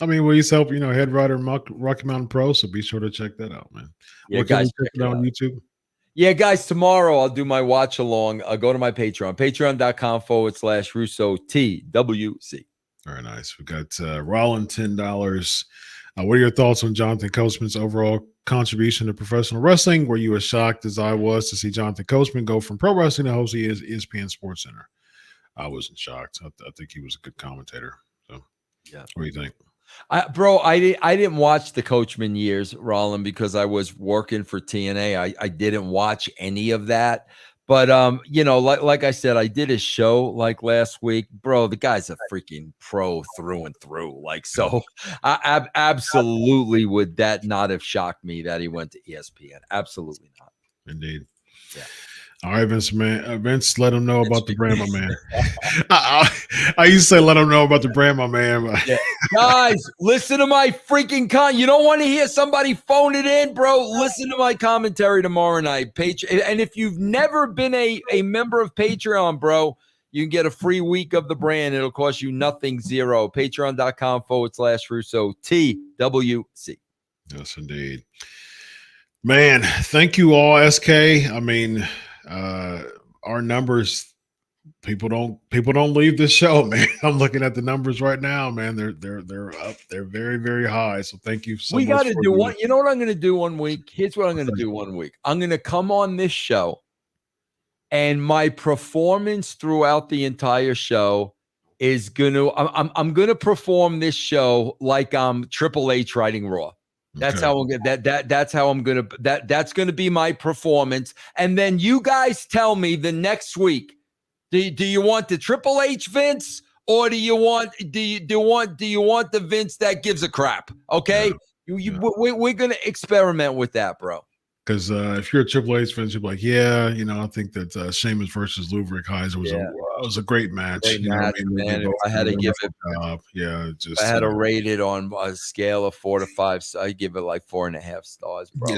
I mean, we help, Head Rider Rocky Mountain Pro, so be sure to check that out, man. Yeah, guys, check it out on YouTube. Yeah, guys, tomorrow I'll do my watch along. Go to my Patreon, patreon.com/Russo TWC. Very nice. We got Rollin, $10. What are your thoughts on Jonathan Coachman's overall contribution to professional wrestling? Were you as shocked as I was to see Jonathan Coachman go from pro wrestling to host ESPN Sports Center? I wasn't shocked. I think he was a good commentator. So, yeah. What do you think? I didn't watch the Coachman years, Rollin, because I was working for TNA. I didn't watch any of that. But like I said, I did a show like last week, bro. The guy's a freaking pro through and through. Like, so I absolutely would that not have shocked me that he went to ESPN. Absolutely not. Indeed. Yeah. All right, Vince, man. Vince, let him know about the brand, my man. I used to say, let him know about the brand, my man. Yeah. Guys, listen to my freaking You don't want to hear somebody phone it in, bro. Listen to my commentary tomorrow night. And if you've never been a member of Patreon, bro, you can get a free week of the brand. It'll cost you nothing, zero. Patreon.com/Russo TWC. Yes, indeed. Man, thank you all, SK. I mean, our numbers, people don't leave this show, man. I'm looking at the numbers right now, man. They're up. They're very, very high. So thank you so much. We got to do one. You know what I'm going to do one week? Here's what I'm going to do one week. I'm going to come on this show, and my performance throughout the entire show is going to. I'm going to perform this show like I'm Triple H writing Raw. That's how I'm gonna that's how I'm gonna that's gonna be my performance. And then you guys tell me the next week, do you want the Triple H Vince, or do you want the Vince that gives a crap? Okay, we're gonna experiment with that, bro. Because if you're a Triple H fan, you're like, I think that Sheamus versus Ludwig Kaiser was a great match. Great match, man. If I had to give it, I had to rate it on a scale of 4 to 5. So I give it like 4.5 stars, bro.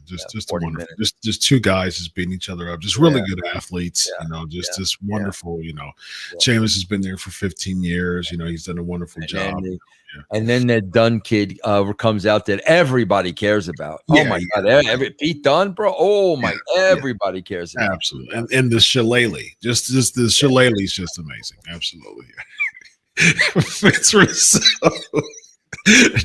Just wonderful. Just two guys just beating each other up. Just really good athletes. Just wonderful. Sheamus has been there for 15 years. He's done a wonderful job. And then that Dunn kid comes out that everybody cares about. Oh my God, Pete Dunn, bro. Oh my, everybody cares about. Absolutely, and the shillelagh, just the shillelagh is just amazing. Absolutely. Vince Russo,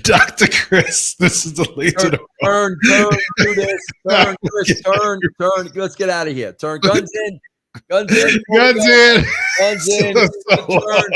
Dr. Chris. This is the Legion of Turn, do this. Turn, Chris, turn. Let's get out of here. Turn, guns in. Guns in. Turn.